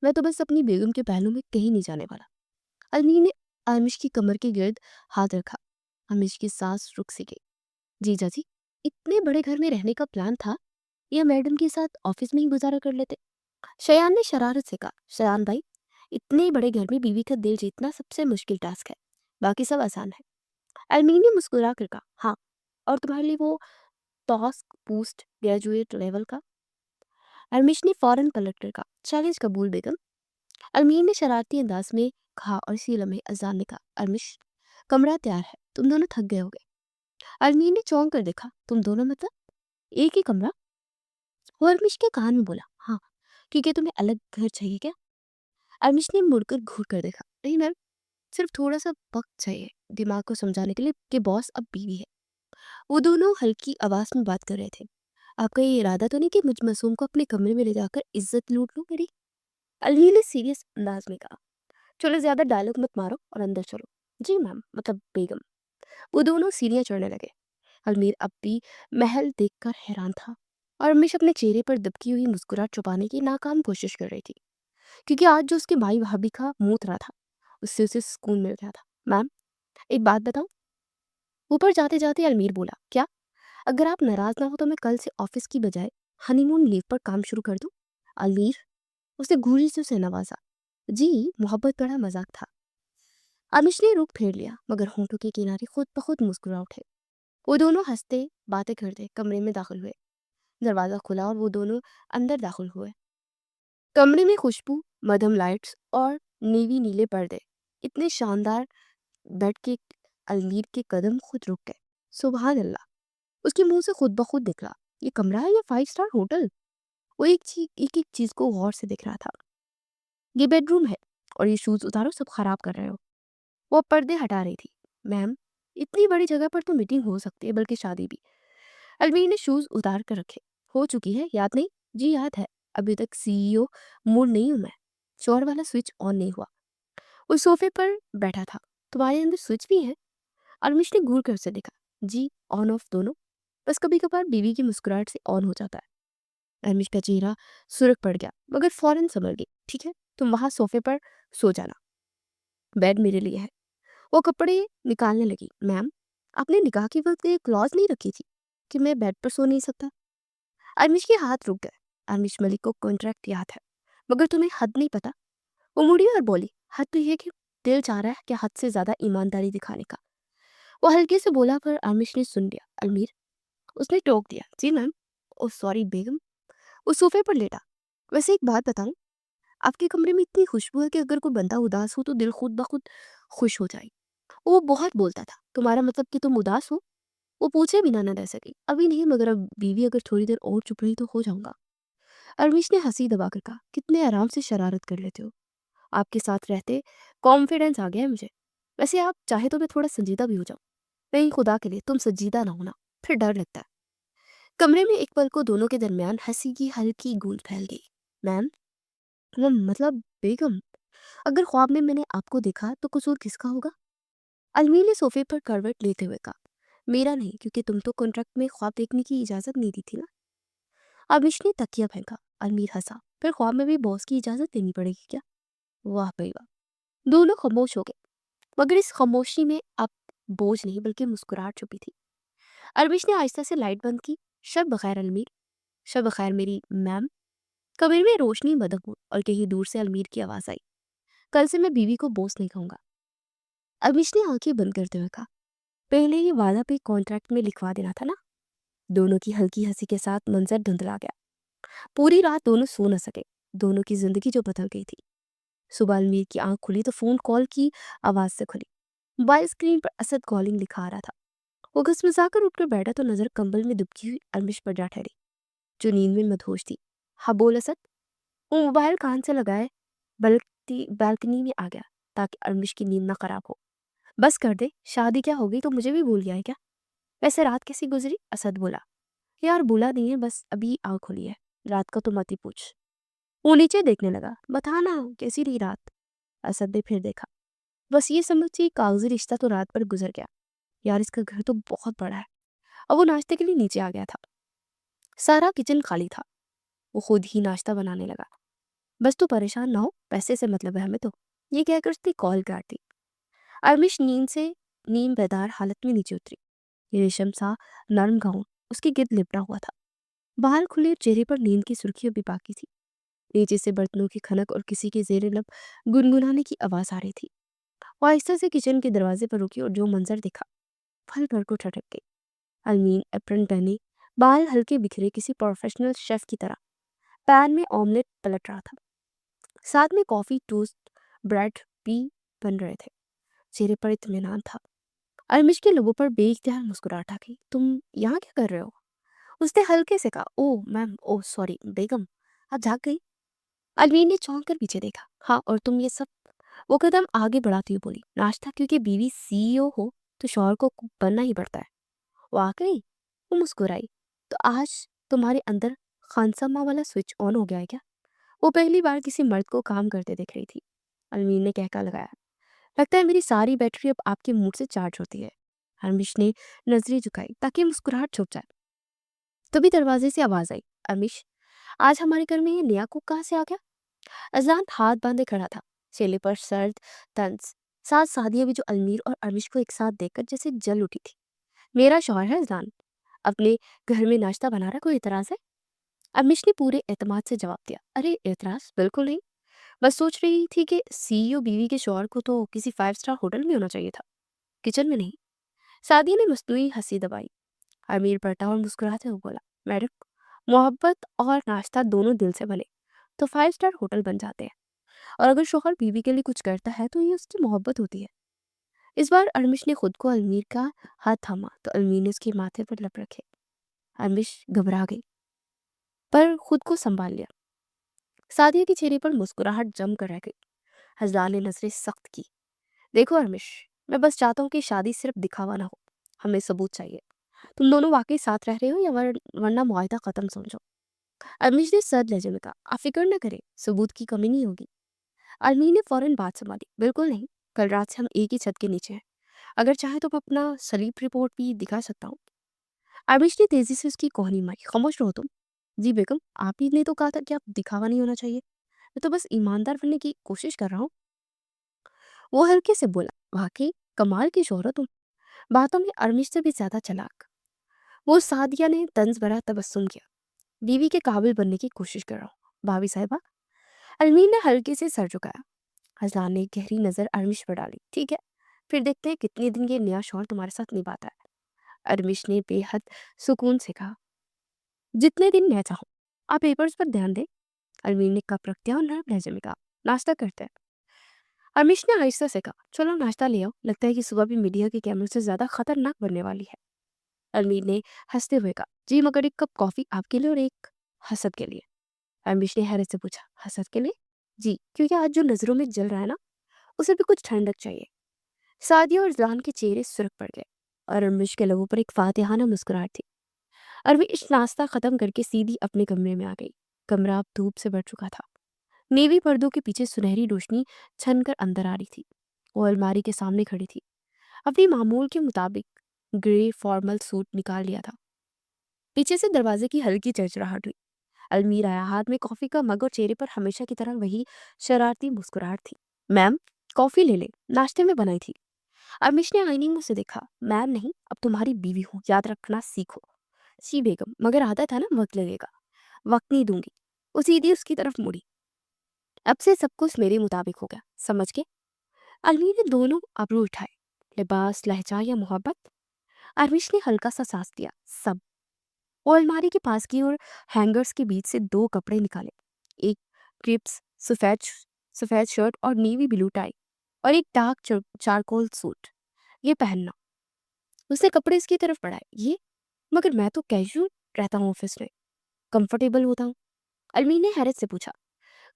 मैं तो बस अपनी बेगम के पहलू में कहीं नहीं जाने वाला। अलमी ने आमिश की कमर के गिर्द हाथ रखा। आमिश की सांस रुक सी गई। जीजा जी, इतने बड़े घर में रहने का प्लान था या मैडम के साथ ऑफिस में ही गुजारा कर लेते? शयान ने शरारत से कहा, शयान भाई, इतने बड़े घर में बीवी का दिल जीतना सबसे मुश्किल टास्क है, बाकी सब आसान है। अलमी ने मुस्कुरा कर कहा, हाँ, और तुम्हारे लिए वो टास्क पोस्ट ग्रेजुएट लेवल का? अलमिश ने फौरन पलट कर कहा, चैलेंज कबूल बेगम। अलमीर ने शरारती अंदाज में कहा और इसी लम्हे अजान ने कहा, अलमिश, कमरा तैयार है, तुम दोनों थक गए होगे। अलमीर ने चौंक कर देखा, तुम दोनों मतलब एक ही कमरा? वो अलमिश के कान में बोला, हाँ, क्योंकि तुम्हें अलग घर चाहिए क्या? अलमिश ने मुड़कर घूर कर देखा, नहीं मैम, सिर्फ थोड़ा सा वक्त चाहिए दिमाग को समझाने के लिए कि बॉस अब बीवी है। वो दोनों हल्की आवाज में बात कर रहे थे। आपका ये इरादा तो नहीं कि मुझ मासूम को अपने कमरे में ले जाकर इज्जत लूट लूं मेरी? अलमीर ने सीरियस अंदाज में कहा, चलो ज्यादा डायलॉग मत मारो और अंदर चलो। जी मैम, मतलब बेगम। वो दोनों सीढ़ियां चढ़ने लगे। अलमीर अब भी महल देखकर हैरान था और रमेश अपने चेहरे पर दबकी हुई मुस्कुराहट छुपाने की नाकाम कोशिश कर रही थी, क्योंकि आज जो उसके भाई भाभी का मुंह उतरा था उससे उसे सुकून मिल गया था। मैम, एक बात बताऊं? ऊपर जाते जाते अलमीर बोला, क्या? अगर आप नाराज ना हो तो मैं कल से ऑफिस की बजाय हनीमून लीव पर काम शुरू कर दूं? अलमीर उसे घूरी से उसे नवाजा। जी, मोहब्बत बड़ा मजाक था। आमिश ने रुख फेर लिया मगर होंठों के किनारे खुद ब खुद मुस्कुरा उठे। वो दोनों हंसते बातें करते कमरे में दाखिल हुए। दरवाजा खुला और वो दोनों अंदर दाखिल हुए। कमरे में खुशबू, मध्यम लाइट्स और नीवी नीले पर्दे इतने शानदार बेड के अलमीर के कदम खुद रुक गए। सुबहान अल्लाह, उसके मुंह से खुद ब खुद निकला, ये कमरा है या 5 स्टार होटल? वो एक एक चीज को गौर से देख रहा था। ये बेडरूम है और ये शूज उतारो, सब खराब कर रहे हो। वो पर्दे हटा रही थी। मैम, इतनी बड़ी जगह पर तो मीटिंग हो सकती है, बल्कि शादी भी। अलमीर ने शूज उतार कर रखे। हो चुकी है, याद नहीं? जी याद है, अभी तक सीईओ मूड नहीं हूं मैं। शोर वाला स्विच ऑन नहीं हुआ। उस सोफे पर बैठा था। तुम्हारे अंदर स्विच भी है? अलमिश ने घूर कर उसे देखा। जी, ऑन ऑफ दोनों, बस कभी कभार बीवी की मुस्कुराहट से ऑन हो जाता है। अलमिश का चेहरा सुर्ख पड़ गया मगर फौरन संभल गई। ठीक है, तुम वहां सोफे पर सो जाना, बेड मेरे लिए है। वो कपड़े निकालने लगी। मैम, आपने निकाह के वक्त ये क्लॉज नहीं रखी थी कि मैं बेड पर सो नहीं सकता? अरमिश के हाथ रुक गए। अरमिश मलिक को कॉन्ट्रैक्ट याद है, मगर तुम्हें हद नहीं पता। वो मुड़ी और बोली, हद तो ये कि दिल चाह रहा है कि हद से ज्यादा ईमानदारी दिखाने का। वो हल्के से बोला पर अरमिश ने सुन लिया। अलमीर, उसने टोक दिया। जी मैम। ओ सॉरी बेगम। वो सोफे पर लेटा। वैसे एक बात बताऊं, आपके कमरे में इतनी खुशबू है कि अगर कोई बंदा उदास हो तो दिल खुद ब खुद खुश हो जाए। वो बहुत बोलता था, तुम्हारा मतलब कि तुम उदास हो? वो पूछे बिना न रह सकी। अभी नहीं, मगर अब बीवी अगर थोड़ी देर और चुप रही तो हो जाऊंगा। अरविश ने हंसी दबाकर कहा, कितने आराम से शरारत कर लेते हो। आपके साथ रहते कॉन्फिडेंस आ गया है मुझे। वैसे आप चाहे तो मैं थोड़ा संजीदा भी हो जाऊं। नहीं, खुदा के लिए तुम संजीदा ना होना, फिर डर लगता है। कमरे में एक पल को दोनों के दरमियान हंसी की हल्की गूंज फैल गई। मैम, मतलब बेगम, अगर ख्वाब में मैंने आपको देखा तो कसूर किसका होगा? अलमी ने सोफे पर करवट लेते हुए कहा, मेरा नहीं, क्योंकि तुम तो कॉन्ट्रैक्ट में ख्वाब देखने की इजाजत नहीं दी थी ना। अविश ने तकिया फेंका। अलमीर हंसा, फिर ख्वाब में भी बॉस की इजाजत लेनी पड़ेगी क्या? वाह भाई वाह। दोनों खामोश हो गए, मगर इस खामोशी में अब बोझ नहीं बल्कि मुस्कुराहट छुपी थी। अरविश ने आहिस्ता से लाइट बंद की। शब बखैर अलमीर। शब बखैर मेरी मैम। कमरे में रोशनी मदक हुई और कहीं दूर से अलमीर की आवाज आई, कल से मैं बीवी को बोस नहीं कहूंगा। अरविश ने आंखें बंद करते हुए कहा, पहले ये वादा पे कॉन्ट्रैक्ट में लिखवा देना था ना। दोनों की हल्की हंसी के साथ मंजर धुंधला गया। पूरी रात दोनों सो न सके। दोनों की जिंदगी जो बदल गई थी। सुबह अलमीर की आंख खुली तो फोन कॉल की आवाज से खुली। मोबाइल स्क्रीन पर असद कॉलिंग लिखा आ रहा था। वो घसमसाकर उठकर बैठा तो नजर कंबल में दुबकी हुई अलमिश पर जा ठहरी, जो नींद में मदहोश थी। हाँ बोल असद। वो मोबाइल कान से लगाए बल्कि बालकनी में आ गया ताकि अलमिश की नींद ना खराब हो। बस कर दे, शादी क्या हो गई तो मुझे भी भूल गया है क्या? वैसे रात कैसी गुजरी? असद बोला। यार बुला नहीं है, बस अभी आँख खुली है। रात का तो मत ही पूछ। वो नीचे देखने लगा। बता ना कैसी रही रात? असद ने फिर देखा। बस ये समझिए कागजी रिश्ता तो रात भर गुजर गया। यार इसका घर तो बहुत बड़ा है। अब वो नाश्ते के लिए नीचे आ गया था। सारा किचन खाली था। वो खुद ही नाश्ता बनाने लगा। बस तू परेशान ना हो, पैसे से मतलब है हमें तो। ये कहकर उसने कॉल काट दी। अरमिश नींद बेदार हालत में नीचे उतरी। ये रेशम सा नरम गाउन उसके गिर्द लिपटा हुआ था। बाल खुले, चेहरे पर नींद की सुर्खियां भी बाकी थी। नीचे से बर्तनों की खनक और किसी के जेर लब गुनगुनाने की आवाज आ रही थी। वो आहिस्ता से किचन के दरवाजे पर रुकी और जो मंजर दिखा, पल भर को ठटक गई। अलमीन एप्रन पहने, बाल हल्के बिखरे किसी प्रोफेशनल शेफ की तरह पैन में ऑमलेट पलट रहा था। साथ में कॉफी, टोस्ट, ब्रेड भी बन रहे थे। चेहरे पर इत्मीनान था। अरमिश के लबों पर बेइख्तियार मुस्कुराहट आ गई। तुम यहाँ क्या कर रहे हो? उसने हल्के से कहा। ओह मैम, ओह सॉरी बेगम, आप जाग गई? अलमीन ने चौंक कर पीछे देखा। हाँ, और तुम ये सब? वो कदम आगे बढ़ाती हुई बोली। नाश्ता, क्योंकि बीवी सीईओ हो तो शौहर को कुक बनना ही पड़ता है। वाकई? वो मुस्कुराई। तो आज तुम्हारे अंदर खानसमा वाला स्विच ऑन हो गया है क्या? वो पहली बार किसी मर्द को काम करते देख रही थी। अलमीन ने कहका लगाया। लगता है मेरी सारी बैटरी अब आपके मूड से चार्ज होती है। हरमिश ने नजरें झुकाई ताकि मुस्कुराहट छुप जाए। तभी दरवाजे से आवाज आई। अमिश, आज हमारे घर में ये नया कुक कहाँ से आ गया? अजलान हाथ बांधे खड़ा था। चेहरे पर सर्द तंज, साथ सादिया भी जो अलमीर और अमिश को एक साथ देखकर जैसे जल उठी थी। मेरा शौहर है अजलान, अपने घर में नाश्ता बना रहा, कोई इतराज है? अमिश ने पूरे एतमाद से जवाब दिया। अरे एतराज बिल्कुल नहीं, बस सोच रही थी कि सीईओ बीवी के शौहर को तो किसी 5 स्टार होटल में होना चाहिए था, किचन में नहीं। सादिया ने मस्तूरी हंसी दबाई। अमीर पलटा और मुस्कुराते हुए बोला। मैडम, मोहब्बत और नाश्ता दोनों दिल से बने तो 5 स्टार होटल बन जाते हैं। और अगर शौहर बीवी के लिए कुछ करता है तो ये उसकी मोहब्बत होती है। इस बार अरमिश ने खुद को अलमीर का हाथ थामा तो अलमीर ने उसके माथे पर लप रखे। अरमिश घबरा गई पर खुद को संभाल लिया। सादिया के चेहरे पर मुस्कुराहट जम कर रह गई। हजलाल ने नजरें सख्त की। देखो अरमिश, मैं बस चाहता हूँ कि शादी सिर्फ दिखावा ना हो, हमें सबूत चाहिए। तुम दोनों वाकई साथ रह रहे हो या वरना मुआहदा खत्म समझो। अरमिश ने सर लहजे में कहा। आप फिक्र न करें, सबूत की कमी नहीं होगी। अरमीन ने फौरन बात संभाली। बिल्कुल नहीं, कल रात से हम एक ही छत के नीचे हैं। अगर चाहे तो मैं अपना स्लीप रिपोर्ट भी दिखा सकता हूँ। अरमिश ने तेजी से उसकी कोहनी मारी। खामोश रहो तुम। जी बेगम, आप ही ने तो कहा था कि आप दिखावा नहीं होना चाहिए। मैं तो बस ईमानदार बनने की कोशिश कर रहा हूँ। वो हल्के से बोला। वाकई कमाल की शोहरत तुम, बातों में अरमिश से भी ज्यादा चालाक। वो सादिया ने तंज भरा तबस्सुम किया। बीवी के काबिल बनने की कोशिश कर रहा हूँ भाभी साहिबा। अलमीन ने हल्के से सर झुकाया। हसलान ने गहरी नजर अरमिश पर डाली। ठीक है, फिर देखते हैं कितने दिन ये नया शौहर तुम्हारे साथ निभाता है। अरमिश ने बेहद सुकून से कहा। जितने दिन मैं चाहूँ। आप पेपर्स पर ध्यान दें। अलमीन ने कप रख दिया और नरम लहजे में कहा। नाश्ता करते हैं। अरमिश ने आहिस्ता से कहा। चलो नाश्ता ले आओ, लगता है कि सुबह भी मीडिया के कैमरे से ज्यादा खतरनाक बनने वाली है। अलमीर ने हंसते हुए कहा। जी मगर एक कप कॉफी आपके लिए और एक हसद के लिए। अरमिश ने हैरत से पूछा। हसद के लिए? जी, क्योंकि आज जो नजरों में जल रहा है ना, उसे भी कुछ ठंडक चाहिए। सादिया और जलान के चेहरे सुर्ख पड़ गए और अरमिश के लबों पर एक फातिहाना मुस्कुराहट थी। अरमिश नाश्ता खत्म करके सीधी अपने कमरे में आ गई। कमरा अब धूप से भर चुका था। नेवी पर्दों के पीछे सुनहरी रोशनी छन कर अंदर आ रही थी। वो अलमारी के सामने खड़ी थी। अपनी मामूल के मुताबिक ग्रे फॉर्मल सूट निकाल लिया था। पीछे से दरवाजे की हल्की चरचराहट हुई। अलमीर आया, हाथ में कॉफी का मग और चेहरे पर हमेशा की तरह वही शरारती मुस्कुराहट थी। मैम, कॉफी ले ले, नाश्ते में बनाई थी। अरमिश ने आईने में उसे देखा। मैम नहीं, अब तुम्हारी बीवी हूँ, याद रखना सीखो। जी बेगम, मगर आदत है ना, वक्त लगेगा। वक्त नहीं दूंगी। वो सीधी उसकी तरफ मुड़ी। अब से सब कुछ मेरे मुताबिक होगा, समझ के? अलमीर ने दोनों अबरू उठाए। लिबास, लहजा या मोहब्बत? अरमिश ने हल्का सा सांस लिया। सब। वो अलमारी के पास की और हैंगर्स के बीच से दो कपड़े निकाले। एक क्रिप्स सफेद सफेद शर्ट और नीवी ब्लू टाई, और एक डार्क चारकोल सूट। ये पहनना। उसने कपड़े इसकी तरफ बढ़ाए। ये? मगर मैं तो कैजुअल रहता हूँ ऑफिस में, कंफर्टेबल होता हूँ। अलमीन ने हैरत से पूछा।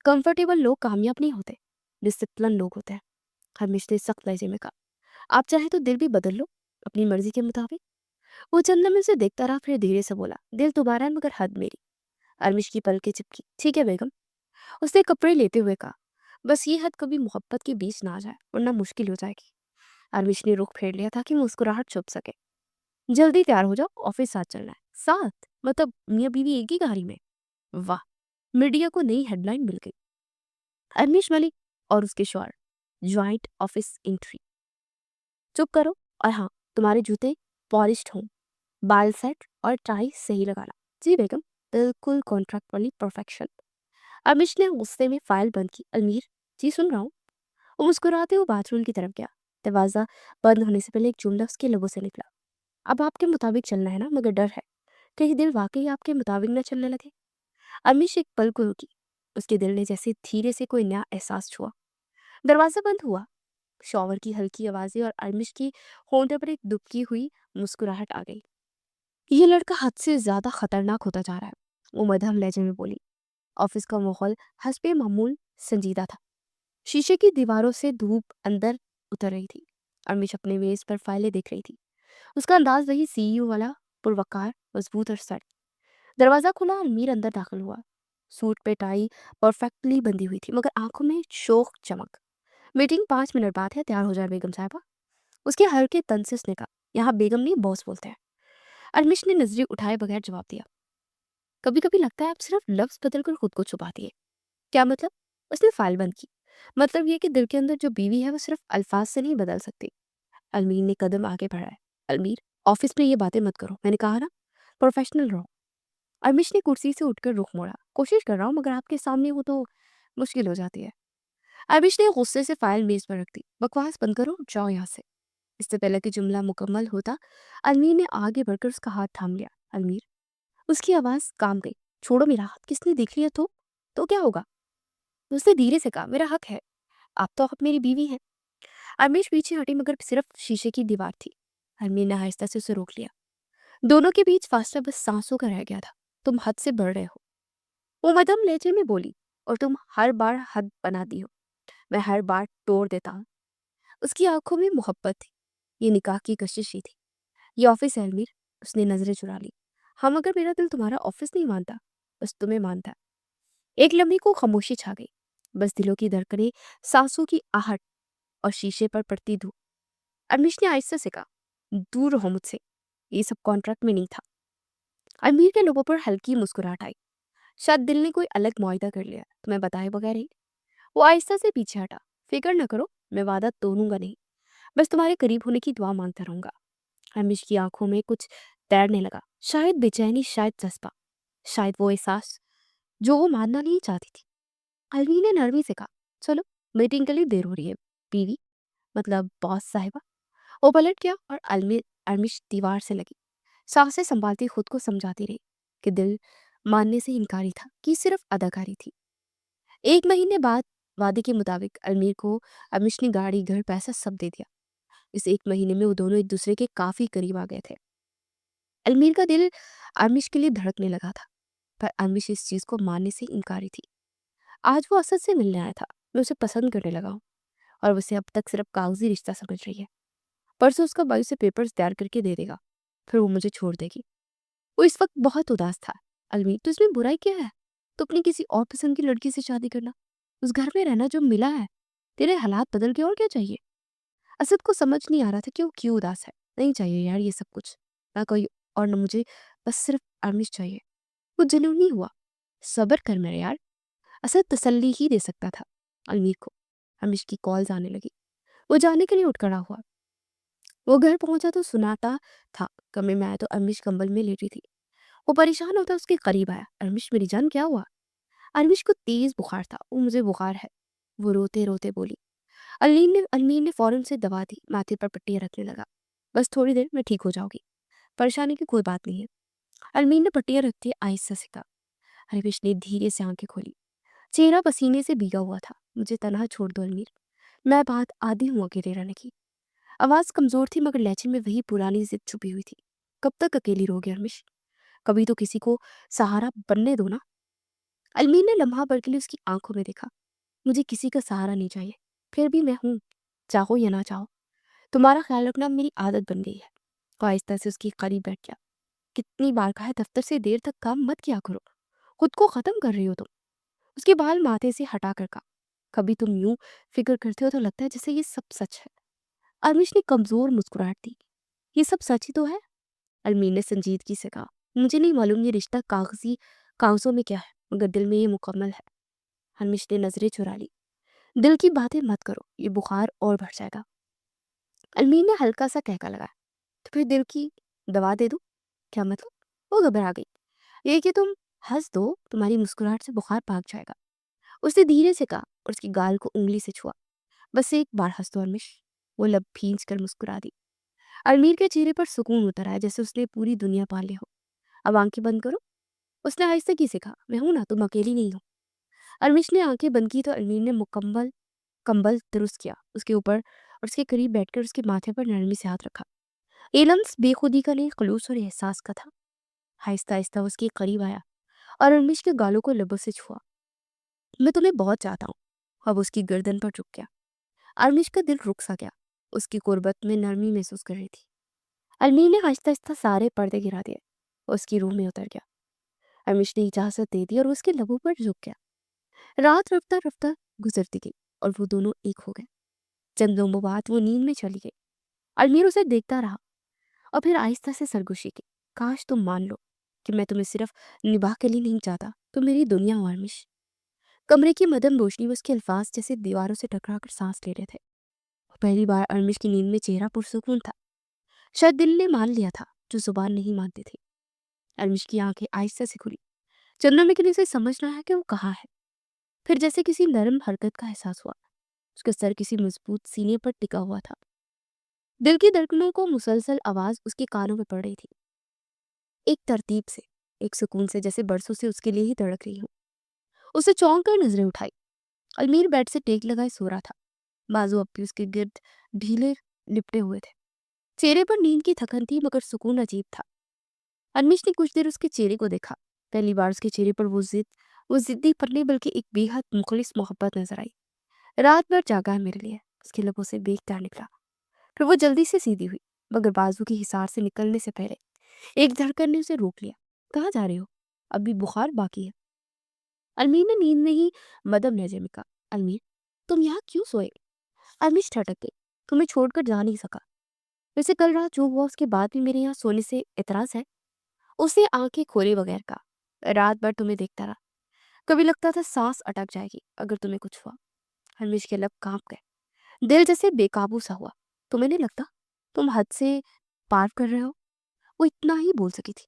कंफर्टेबल लोग कामयाब नहीं होते, डिसिप्लिन लोग होते हैं। हरमिश ने सख्त लहजे में कहा। आप चाहे तो दिल भी बदल लो, अपनी मर्जी के मुताबिक। वो चंदन में से देखता रहा, फिर धीरे से बोला, दिल तुम्हारा है मगर हद मेरी। अरमिश की पलकें चिपकी। ठीक है बेगम, उसने कपड़े लेते हुए कहा। बस ये हद कभी मोहब्बत के बीच ना आ जाए, वरना मुश्किल हो जाएगी। अरविश ने रुख फेर लिया ताकि मुस्कुराहट छुप सके। जल्दी तैयार हो जाओ, ऑफिस साथ चलना है। साथ मतलब मियाँ बीवी एक ही गाड़ी में? वाह, मीडिया को नई हेडलाइन मिल गई। अरविश मलिक और उसके शौहर, ज्वाइंट ऑफिस एंट्री। चुप करो, और हाँ, तुम्हारे जूते पॉलिश्ड हों, बाल सेट और टाई सही लगाना। जी बेगम, बिल्कुल कॉन्ट्रैक्ट वाली परफेक्शन। अरविश ने गुस्से में फाइल बंद की। अलमीर, जी सुन रहा हूँ। वो मुस्कुराते हुए बाथरूम की तरफ गया। दरवाजा बंद होने से पहले एक जुमला उसके लबों से निकला। अब आपके मुताबिक चलना है ना, मगर डर है कहीं दिल वाकई आपके मुताबिक न चलने लगे। अमीश एक पल को रुकी। उसके दिल ने जैसे धीरे से कोई नया एहसास छुआ। दरवाजा बंद हुआ। शॉवर की हल्की आवाजें और अरमिश की होंठों पर एक दुबकी हुई मुस्कुराहट आ गई। ये लड़का हद से ज्यादा खतरनाक होता जा रहा है, वो मध्यम लहजे में बोली। ऑफिस का माहौल हस्बे मामूल संजीदा था। शीशे की दीवारों से धूप अंदर उतर रही थी। अरमिश अपने मेज पर फाइलें देख रही थी। उसका अंदाज वही सीईओ वाला, पुरवकार, मजबूत और सर। दरवाजा खुला और मीर अंदर दाखिल हुआ। सूट पे टाई परफेक्टली बंधी हुई थी, मगर आंखों में शोक चमक। मीटिंग 5 मिनट बाद है, तैयार हो जाए बेगम साहबा। उसके हल्के तन से उसने कहा। यहाँ बेगम नहीं, बॉस बोलते हैं। अरमिश ने नजरें उठाए बगैर जवाब दिया। कभी कभी लगता है आप सिर्फ लफ्ज बदलकर खुद को छुपाती है। क्या मतलब? उसने फाइल बंद की। मतलब ये कि दिल के अंदर जो बीवी है वो सिर्फ अल्फाज से नहीं बदल सकती। अलमीर ने कदम आगे बढ़ाया। अलमीर, ऑफिस में ये बातें मत करो, मैंने कहा ना, प्रोफेशनल रहो। अरमिश ने कुर्सी से उठकर रुख मोड़ा। कोशिश कर रहा हूँ, मगर आपके सामने हो तो मुश्किल हो जाती है। अरमिश ने गुस्से से फाइल मेज पर रख दी। बकवास बंद करो, जाओ यहाँ से। इससे पहले कि जुमला मुकम्मल होता, अलमीर ने आगे बढ़कर उसका हाथ थाम लिया। अलमीर, उसकी आवाज काम गई। छोड़ो मेरा हाथ, किसने देख लिया तो क्या होगा? उसने धीरे से कहा, मेरा हक है, आप मेरी बीवी हैं। अरमिश पीछे हटी, मगर सिर्फ शीशे की दीवार थी। अलमीर ने आहिस्ता से उसे रोक लिया। दोनों के बीच फासला बस सांसों का रह गया था। तुम हद से बढ़ रहे हो, वो मध्यम लहजे में बोली, और तुम हर बार हद बनाती हो, मैं हर बार तोड़ देता हूँ। उसकी आंखों में मोहब्बत थी। ये निकाह की कशिश ही थी। ये ऑफिस है अलमीर, उसने नजरें चुरा ली। हाँ, मगर मेरा दिल तुम्हारा ऑफिस नहीं मानता, बस तुम्हें मानता। एक लम्हे को खामोशी छा गई। बस दिलों की धड़कनें, सांसों की आहट और शीशे पर पड़ती धूप। अरमिश ने आहिस्ता से कहा, दूर रहो मुझसे, ये सब कॉन्ट्रैक्ट में नहीं था। अमीर के लोगों पर हल्की मुस्कुराहट आई। शायद दिल ने कोई अलग मुआयदा कर लिया, तुम्हें बताए बगैर ही। वो आहिस्ता से पीछे हटा। फिक्र न करो, मैं वादा तोड़ूंगा नहीं, बस तुम्हारे करीब होने की दुआ मांगता रहूंगा। हमीश की आंखों में कुछ तैरने लगा। शायद बेचैनी, शायद जज्बा, शायद वो एहसास जो वो मानना नहीं चाहती थी। अलवी ने नरमी से कहा, चलो, मीटिंग के लिए देर हो रही है बीवी, मतलब बॉस साहिबा। वो पलट गया और अलमी अरमिश दीवार से लगी। सांसें संभालती खुद को समझाती रही कि दिल मानने से इनकारी था, कि सिर्फ अदाकारी थी। 1 महीने बाद वादे के मुताबिक अलमीर को अमिश ने गाड़ी, घर, पैसा सब दे दिया। इस 1 महीने में वो दोनों एक दूसरे के काफी करीब आ गए थे। अलमीर का दिल अमिश के लिए धड़कने लगा था, पर अमिश इस चीज को मानने से इनकारी थी। आज वो असद से मिलने आया था। मैं उसे पसंद करने लगा हूँ, और उसे अब तक सिर्फ कागजी रिश्ता समझ रही है। परसों उसका बायू से पेपर्स तैयार करके दे देगा, फिर वो मुझे छोड़ देगी। वो इस वक्त बहुत उदास था। अलमीर, तो इसमें बुराई क्या है? तो अपनी किसी और पसंद की लड़की से शादी करना, उस घर में रहना जो मिला है। तेरे हालात बदल के और क्या चाहिए? असद को समझ नहीं आ रहा था कि वो क्यों उदास है। नहीं चाहिए यार ये सब कुछ, ना कोई और न मुझे, बस सिर्फ आर्मिश चाहिए। वो जुनूनी हुआ। सब्र कर मेरे यार, असद तसल्ली ही दे सकता था अलमीर को। अमिश की कॉल्स आने लगी। वो जाने के लिए उठ खड़ा हुआ। वो घर पहुंचा तो सुनाता था। कमरे में आया तो अमिश कंबल में लेटी थी। वो परेशान होता उसके करीब आया। अरमिश मेरी जान, क्या हुआ? अरमिश को तेज बुखार था। वो मुझे बुखार है, वो रोते रोते बोली। अलमीर ने फौरन से दवा दी, माथे पर पट्टियां रखने लगा। बस थोड़ी देर में ठीक हो जाओगी, परेशानी की कोई बात नहीं है। अलमीर ने पट्टियां रखते आहिस्ता से कहा। अरमिश ने धीरे से आंखें खोली। चेहरा पसीने से भीगा हुआ था। मुझे तनहा छोड़ दो अलमीर, मैं बात आदी हूँ अकेले रहने की। आवाज कमजोर थी, मगर लहजे में वही पुरानी जिद छुपी हुई थी। कब तक अकेली रहोगे अरमिश? कभी तो किसी को सहारा बनने दो ना। अलमीर ने लम्हा भर के लिए उसकी आंखों में देखा। मुझे किसी का सहारा नहीं चाहिए, फिर भी मैं हूं, चाहो या ना चाहो। तुम्हारा ख्याल रखना मेरी आदत बन गई है। वो आहिस्ता से उसके करीब बैठ गया। कितनी बार कहा है दफ्तर से देर तक काम मत किया करो, खुद को खत्म कर रही हो तुम। उसके बाल माथे से हटा कर कहा, कभी तुम यूं फिक्र करते हो तो लगता है जैसे ये सब सच है। अरमिश ने कमजोर मुस्कुराहट दी। ये सब सच ही तो है। अलमीर ने संजीदगी से कहा, मुझे नहीं मालूम ये रिश्ता कागजी कागजों में क्या है, मगर दिल में ये मुकम्मल है। हरमिश ने नजरें चुरा ली। दिल की बातें मत करो, ये बुखार और बढ़ जाएगा। अलमीर ने हल्का सा कहका लगाया, तो फिर दिल की दवा दे दूं? क्या मतलब? वो घबरा गई। ये कि तुम हंस दो, तुम्हारी मुस्कुराहट से बुखार भाग जाएगा। उसने धीरे से कहा और उसकी गाल को उंगली से छुआ। बस एक बार हंस दो अरमिश। वो लब भींच कर मुस्कुरा दी। अलमीर के चेहरे पर सुकून उतर आया, जैसे उसने पूरी दुनिया पाल ली हो। अब आंखें बंद करो, उसने आहिस्ता से कहा। मैं हूं ना, तुम अकेली नहीं हो। अरमिश ने आंखें बंद की तो अलमीर ने मुकम्मल कंबल दुरुस्त किया उसके ऊपर और उसके करीब बैठकर उसके माथे पर नरमी से हाथ रखा। ये लम्स बेखुदी का नहीं, खलूस और एहसास का था। आहिस्ता आहिस्ता वो उसके करीब आया और अरमिश के गालों को लबों से छुआ। मैं तुम्हें बहुत चाहता हूँ। अब उसकी गर्दन पर झुक गया। अरमिश का दिल रुक सा गया। उसकी कुर्बत में नरमी महसूस कर रही थी। अलमीर ने आहिस्ता आहिस्ता सारे पर्दे गिरा दिए। वो उसकी रूह में उतर गया। अरमिश ने इजाजत दे दी और वो उसके लबों पर झुक गया। रात रफ्ता रफ्ता गुजरती गई और वो दोनों एक हो गए। चंद लम्हों बाद वो नींद में चली गई। अलमीर उसे देखता रहा और फिर आहिस्ता से सरगोशी की। काश तुम मान लो कि मैं तुम्हें सिर्फ निभाह के लिए नहीं चाहता, तुम मेरी दुनिया हो अरमिश। कमरे की मदम रोशनी में उसके अल्फाज जैसे दीवारों से टकरा कर सांस ले रहे थे। पहली बार अरमिश की नींद में चेहरा पुरसुकून था। शायद दिल ने मान लिया था जो जुबान नहीं मानती थी। अरमिश की आंखें आहिस्ता से खुली। चंद्रमा में किसी से समझना है कि वो कहाँ है। फिर जैसे किसी नरम हरकत का एहसास हुआ। उसका सर किसी मजबूत सीने पर टिका हुआ था। दिल की धड़कनों को मुसलसल आवाज उसके कानों में पड़ रही थी। एक तरतीब से, एक सुकून से, जैसे बरसों से उसके लिए ही धड़क रही हूँ। उसे चौंक कर नजरें उठाई। अलमीर बेड से टेक लगाए सो रहा था। बाजू अप्पी उसके गिर्द ढीले लिपटे हुए थे। चेहरे पर नींद की थकन थी, मगर सुकून अजीब था। अनमिश ने कुछ देर उसके चेहरे को देखा। पहली बार उसके चेहरे पर वो जिद्दी पर नहीं बल्कि एक बेहद मुखलिस मोहब्बत नजर आई। रात भर जागा है मेरे लिए, उसके लबों से बेख्तियार निकला। फिर वो जल्दी से सीधी हुई, मगर बाजू की हिसार से निकलने से पहले एक धड़कन ने उसे रोक लिया। कहाँ जा रहे हो? अभी बुखार बाकी है। अलमीर ने नींद में ही मदम लहजे में कहा, अलमीर तुम यहाँ क्यों सोए? अलमीर ठटक गई। तुम्हें छोड़कर जा नहीं सका। वैसे कल रात जो हुआ उसके बाद भी मेरे यहाँ सोने से एतराज है? उसने आंखें खोले बगैर कहा, रात भर तुम्हें देखता रहा। कभी लगता था सांस अटक जाएगी अगर तुम्हें कुछ हुआ। हरमिश के लब कांप गए। दिल जैसे बेकाबू सा हुआ। तुम्हें नहीं लगता तुम हद से पार कर रहे हो? वो इतना ही बोल सकी थी।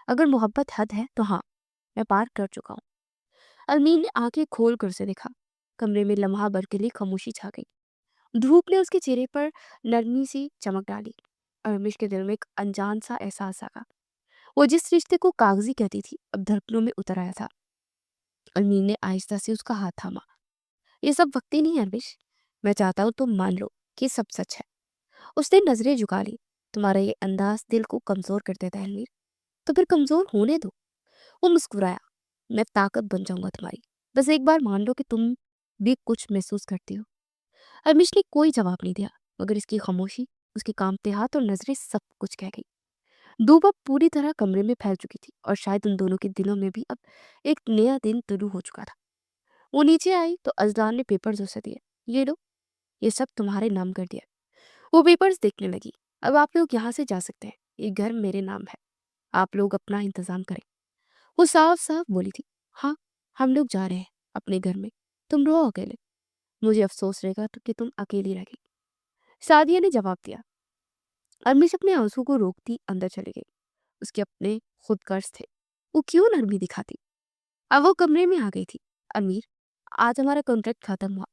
अगर मोहब्बत हद है तो हाँ, मैं पार कर चुका हूँ। अलमीन ने आंखें खोल कर उसे देखा। कमरे में लम्हा भर के लिए खामोशी छा गई। धूप ने उसके चेहरे पर नरमी सी चमक डाली। अरमिश के दिल में एक अनजान सा एहसास आगा। वो जिस रिश्ते को कागजी कहती थी अब धड़कनों में उतर आया था। अलमीन ने आहिस्ता से उसका हाथ थामा। ये सब वक्ती नहीं अरमिश, मैं चाहता हूँ तुम मान लो कि सब सच है। उसने नजरें झुका ली। तुम्हारा ये अंदाज दिल को कमजोर कर देता है अलमीर। तो फिर कमजोर होने दो। वो मुस्कुराया। मैं ताकत बन जाऊंगा तुम्हारी। बस एक बार मान लो कि तुम भी कुछ महसूस करती हो। अरमिश ने कोई जवाब नहीं दिया, मगर इसकी खामोशी, उसके कांपते हाथ और नजरें सब कुछ कह गई। धूप अब पूरी तरह कमरे में फैल चुकी थी और शायद उन दोनों के दिलों में भी अब एक नया दिन शुरू हो चुका था। वो नीचे आई तो अजलान ने पेपर्स उसे दिए। ये लो, ये सब तुम्हारे नाम कर दिया। वो पेपर्स देखने लगी। अब आप लोग यहाँ से जा सकते हैं, ये घर मेरे नाम है। आप लोग अपना इंतजाम करें। वो साफ साफ बोली थी। हाँ, हम लोग जा रहे हैं अपने घर में। तुम रहो अकेले। मुझे अफसोस रहेगा तो कि तुम अकेली रह गई। सादिया ने जवाब दिया। अरमिश अपने आंसू को रोकती अंदर चली गई। उसके अपने खुद कर्ज थे। वो क्यों नरमी दिखाती? अब वो कमरे में आ गई थी। अमीर, आज हमारा कॉन्ट्रैक्ट खत्म हुआ।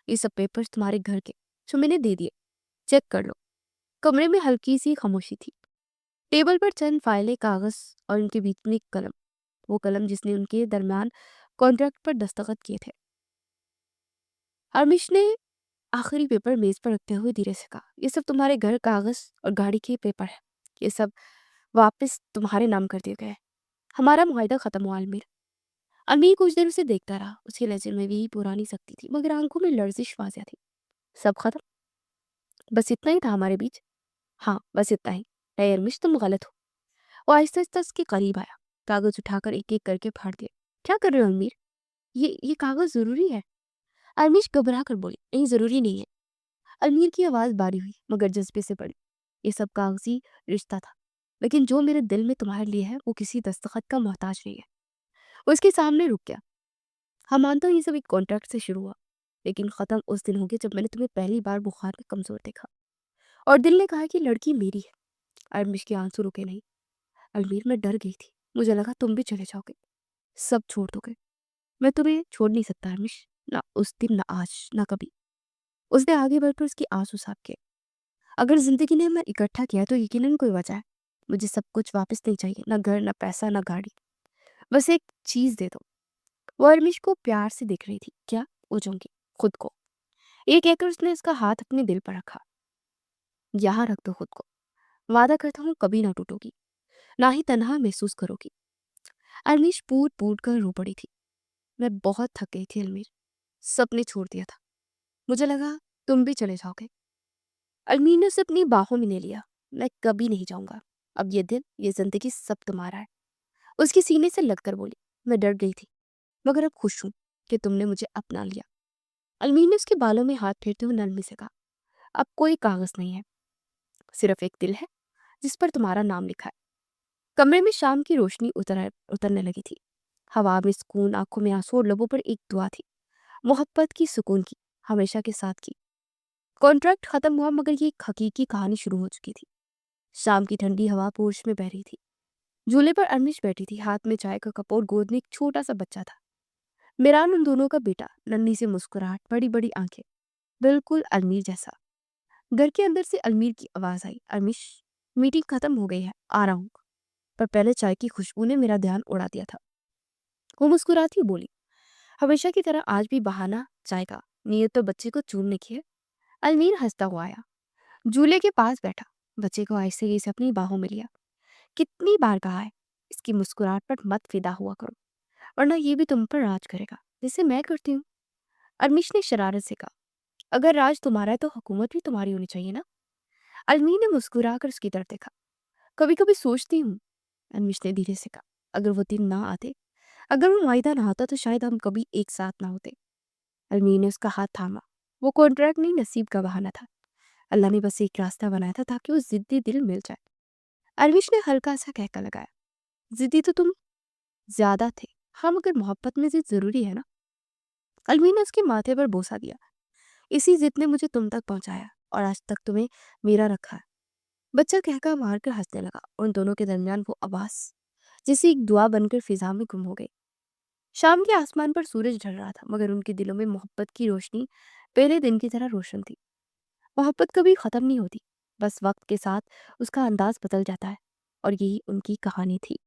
ये सब पेपर्स तुम्हारे घर के जो मैंने दे दिए, चेक कर लो। कमरे में हल्की सी खामोशी थी। टेबल पर चंद फाइलें, कागज और उनके बीच में एक कलम। वो कलम जिसने उनके दरमियान कॉन्ट्रैक्ट पर दस्तखत किए थे। अरमिश ने आखिरी पेपर मेज पर रखते हुए धीरे से कहा, ये सब तुम्हारे घर कागज और गाड़ी के पेपर है। ये सब वापस तुम्हारे नाम कर दिए गए। हमारा मुआहदा खत्म हुआ अलमीर। अमीर कुछ देर उसे देखता रहा। उसके लहजे में भी पुरानी सख्ती थी, मगर आंखों में लर्जिश वाजिया थी। सब खत्म? बस इतना ही था हमारे बीच? हाँ, बस इतना ही। नहीं अरमिश, तुम गलत हो। वो आहिस्ता-आहिस्ता उसके करीब आया, कागज़ उठाकर एक-एक करके फाड़ दिया। क्या कर रहे हो अनवीर? ये कागज़ ज़रूरी है। अरमिश घबरा कर बोली, नहीं ज़रूरी नहीं है। अलमीर की आवाज़ भारी हुई मगर जज्बे से पड़ी। ये सब कागजी रिश्ता था, लेकिन जो मेरे दिल में तुम्हारे लिए है वो किसी दस्तखत का मोहताज नहीं है। वो उसके सामने रुक गया। हाँ मानता हूँ ये सब एक कॉन्ट्रैक्ट से शुरू हुआ, लेकिन ख़त्म उस दिन हो गया जब मैंने तुम्हें पहली बार बुखार में कमज़ोर देखा और दिल ने कहा कि लड़की मेरी है। अरमिश के आंसू रुके नहीं। अलमीर में डर गई थी। मुझे लगा तुम भी चले जाओगे, सब छोड़ दोगे। मैं तुम्हें छोड़ नहीं सकता अरमिश, ना उस दिन ना आज ना कभी। उसने आगे बढ़कर उसकी आंसू साफ किए। अगर ज़िंदगी ने हमें इकट्ठा किया है तो यकीनन कोई वजह है। मुझे सब कुछ वापस नहीं चाहिए, ना घर, ना पैसा, ना गाड़ी। बस एक चीज़ दे दो। वो अरमिश को प्यार से देख रही थी। क्या? पूछूंगी खुद को। ये कहकर उसने उसका हाथ अपने दिल पर रखा। यहाँ रख दो खुद को। वादा करता हूँ कभी ना टूटोगी, ना ही तन्हा महसूस करोगी। अरमिश पूट पूट कर रो पड़ी थी। मैं बहुत थक गई थी अलमीर। सबने छोड़ दिया था। मुझे लगा तुम भी चले जाओगे। अलमीर ने उसे अपनी बाहों में ले लिया। मैं कभी नहीं जाऊंगा। अब ये दिन, ये जिंदगी सब तुम्हारा है। उसके सीने से लगकर बोली। मैं डर गई थी, मगर अब खुश हूं कि तुमने मुझे अपना लिया। अलमीर ने उसके बालों में हाथ फेरते हुए नरमी से कहा, अब कोई कागज नहीं है, सिर्फ एक दिल है जिस पर तुम्हारा नाम लिखा है। कमरे में शाम की रोशनी उतरने लगी थी। हवा में सुकून, आंखों में आंसू और लबों पर एक दुआ थी, मोहब्बत की, सुकून की, हमेशा के साथ की। कॉन्ट्रैक्ट खत्म हुआ मगर ये एक हकीकी कहानी शुरू हो चुकी थी। शाम की ठंडी हवा पोर्च में बह रही थी। झूले पर अरमिश बैठी थी, हाथ में चाय का कप और गोद में एक छोटा सा बच्चा था। मेरान उन दोनों का बेटा, नन्ही सी मुस्कुराहट, बड़ी बड़ी आंखें, बिल्कुल अलमीर जैसा। घर के अंदर से अलमीर की आवाज आई, अरमिश, मीटिंग खत्म हो गई है, आ रहा हूँ। पर पहले चाय की खुशबू ने मेरा ध्यान उड़ा दिया था। वो मुस्कुराती बोली, हमेशा की तरह आज भी बहाना चाय का, नीयत तो बच्चे को चूमने की है। अलमीर हंसता हुआ आया, झूले के पास बैठा, बच्चे को आहिस्ते से अपनी बाहों में लिया। कितनी बार कहा है, इसकी मुस्कुराहट पर मत फिदा हुआ करो, वरना ये भी तुम पर राज करेगा, जैसे मैं करती हूँ। अरमिश ने शरारत से कहा, अगर राज तुम्हारा है तो हुकूमत भी तुम्हारी होनी चाहिए ना। अलमीर ने मुस्कुरा कर उसकी तरफ देखा। कभी कभी सोचती हूँ, अरमिश ने धीरे से कहा, अगर वो दिन ना आते, अगर वो वायदा ना होता तो शायद हम कभी एक साथ ना होते। अलमीर ने उसका हाथ थामा। वो कॉन्ट्रैक्ट नहीं, नसीब का बहाना था। अल्लाह ने बस एक रास्ता बनाया था ताकि वो जिद्दी दिल मिल जाए। अरविश ने हल्का सा कहका लगाया, जिद्दी तो तुम ज्यादा थे। हाँ मगर मोहब्बत में जिद जरूरी है ना। अलमीर ने उसके माथे पर बोसा दिया। इसी जिद ने मुझे तुम तक पहुंचाया और आज तक तुम्हें मेरा रखा है। बच्चा कहका मारकर हंसने लगा। उन दोनों के दरमियान वो आवाज जैसे एक दुआ बनकर फिजा में गुम हो गई। शाम के आसमान पर सूरज ढल रहा था मगर उनके दिलों में मोहब्बत की रोशनी पहले दिन की तरह रोशन थी। मोहब्बत कभी खत्म नहीं होती, बस वक्त के साथ उसका अंदाज बदल जाता है। और यही उनकी कहानी थी।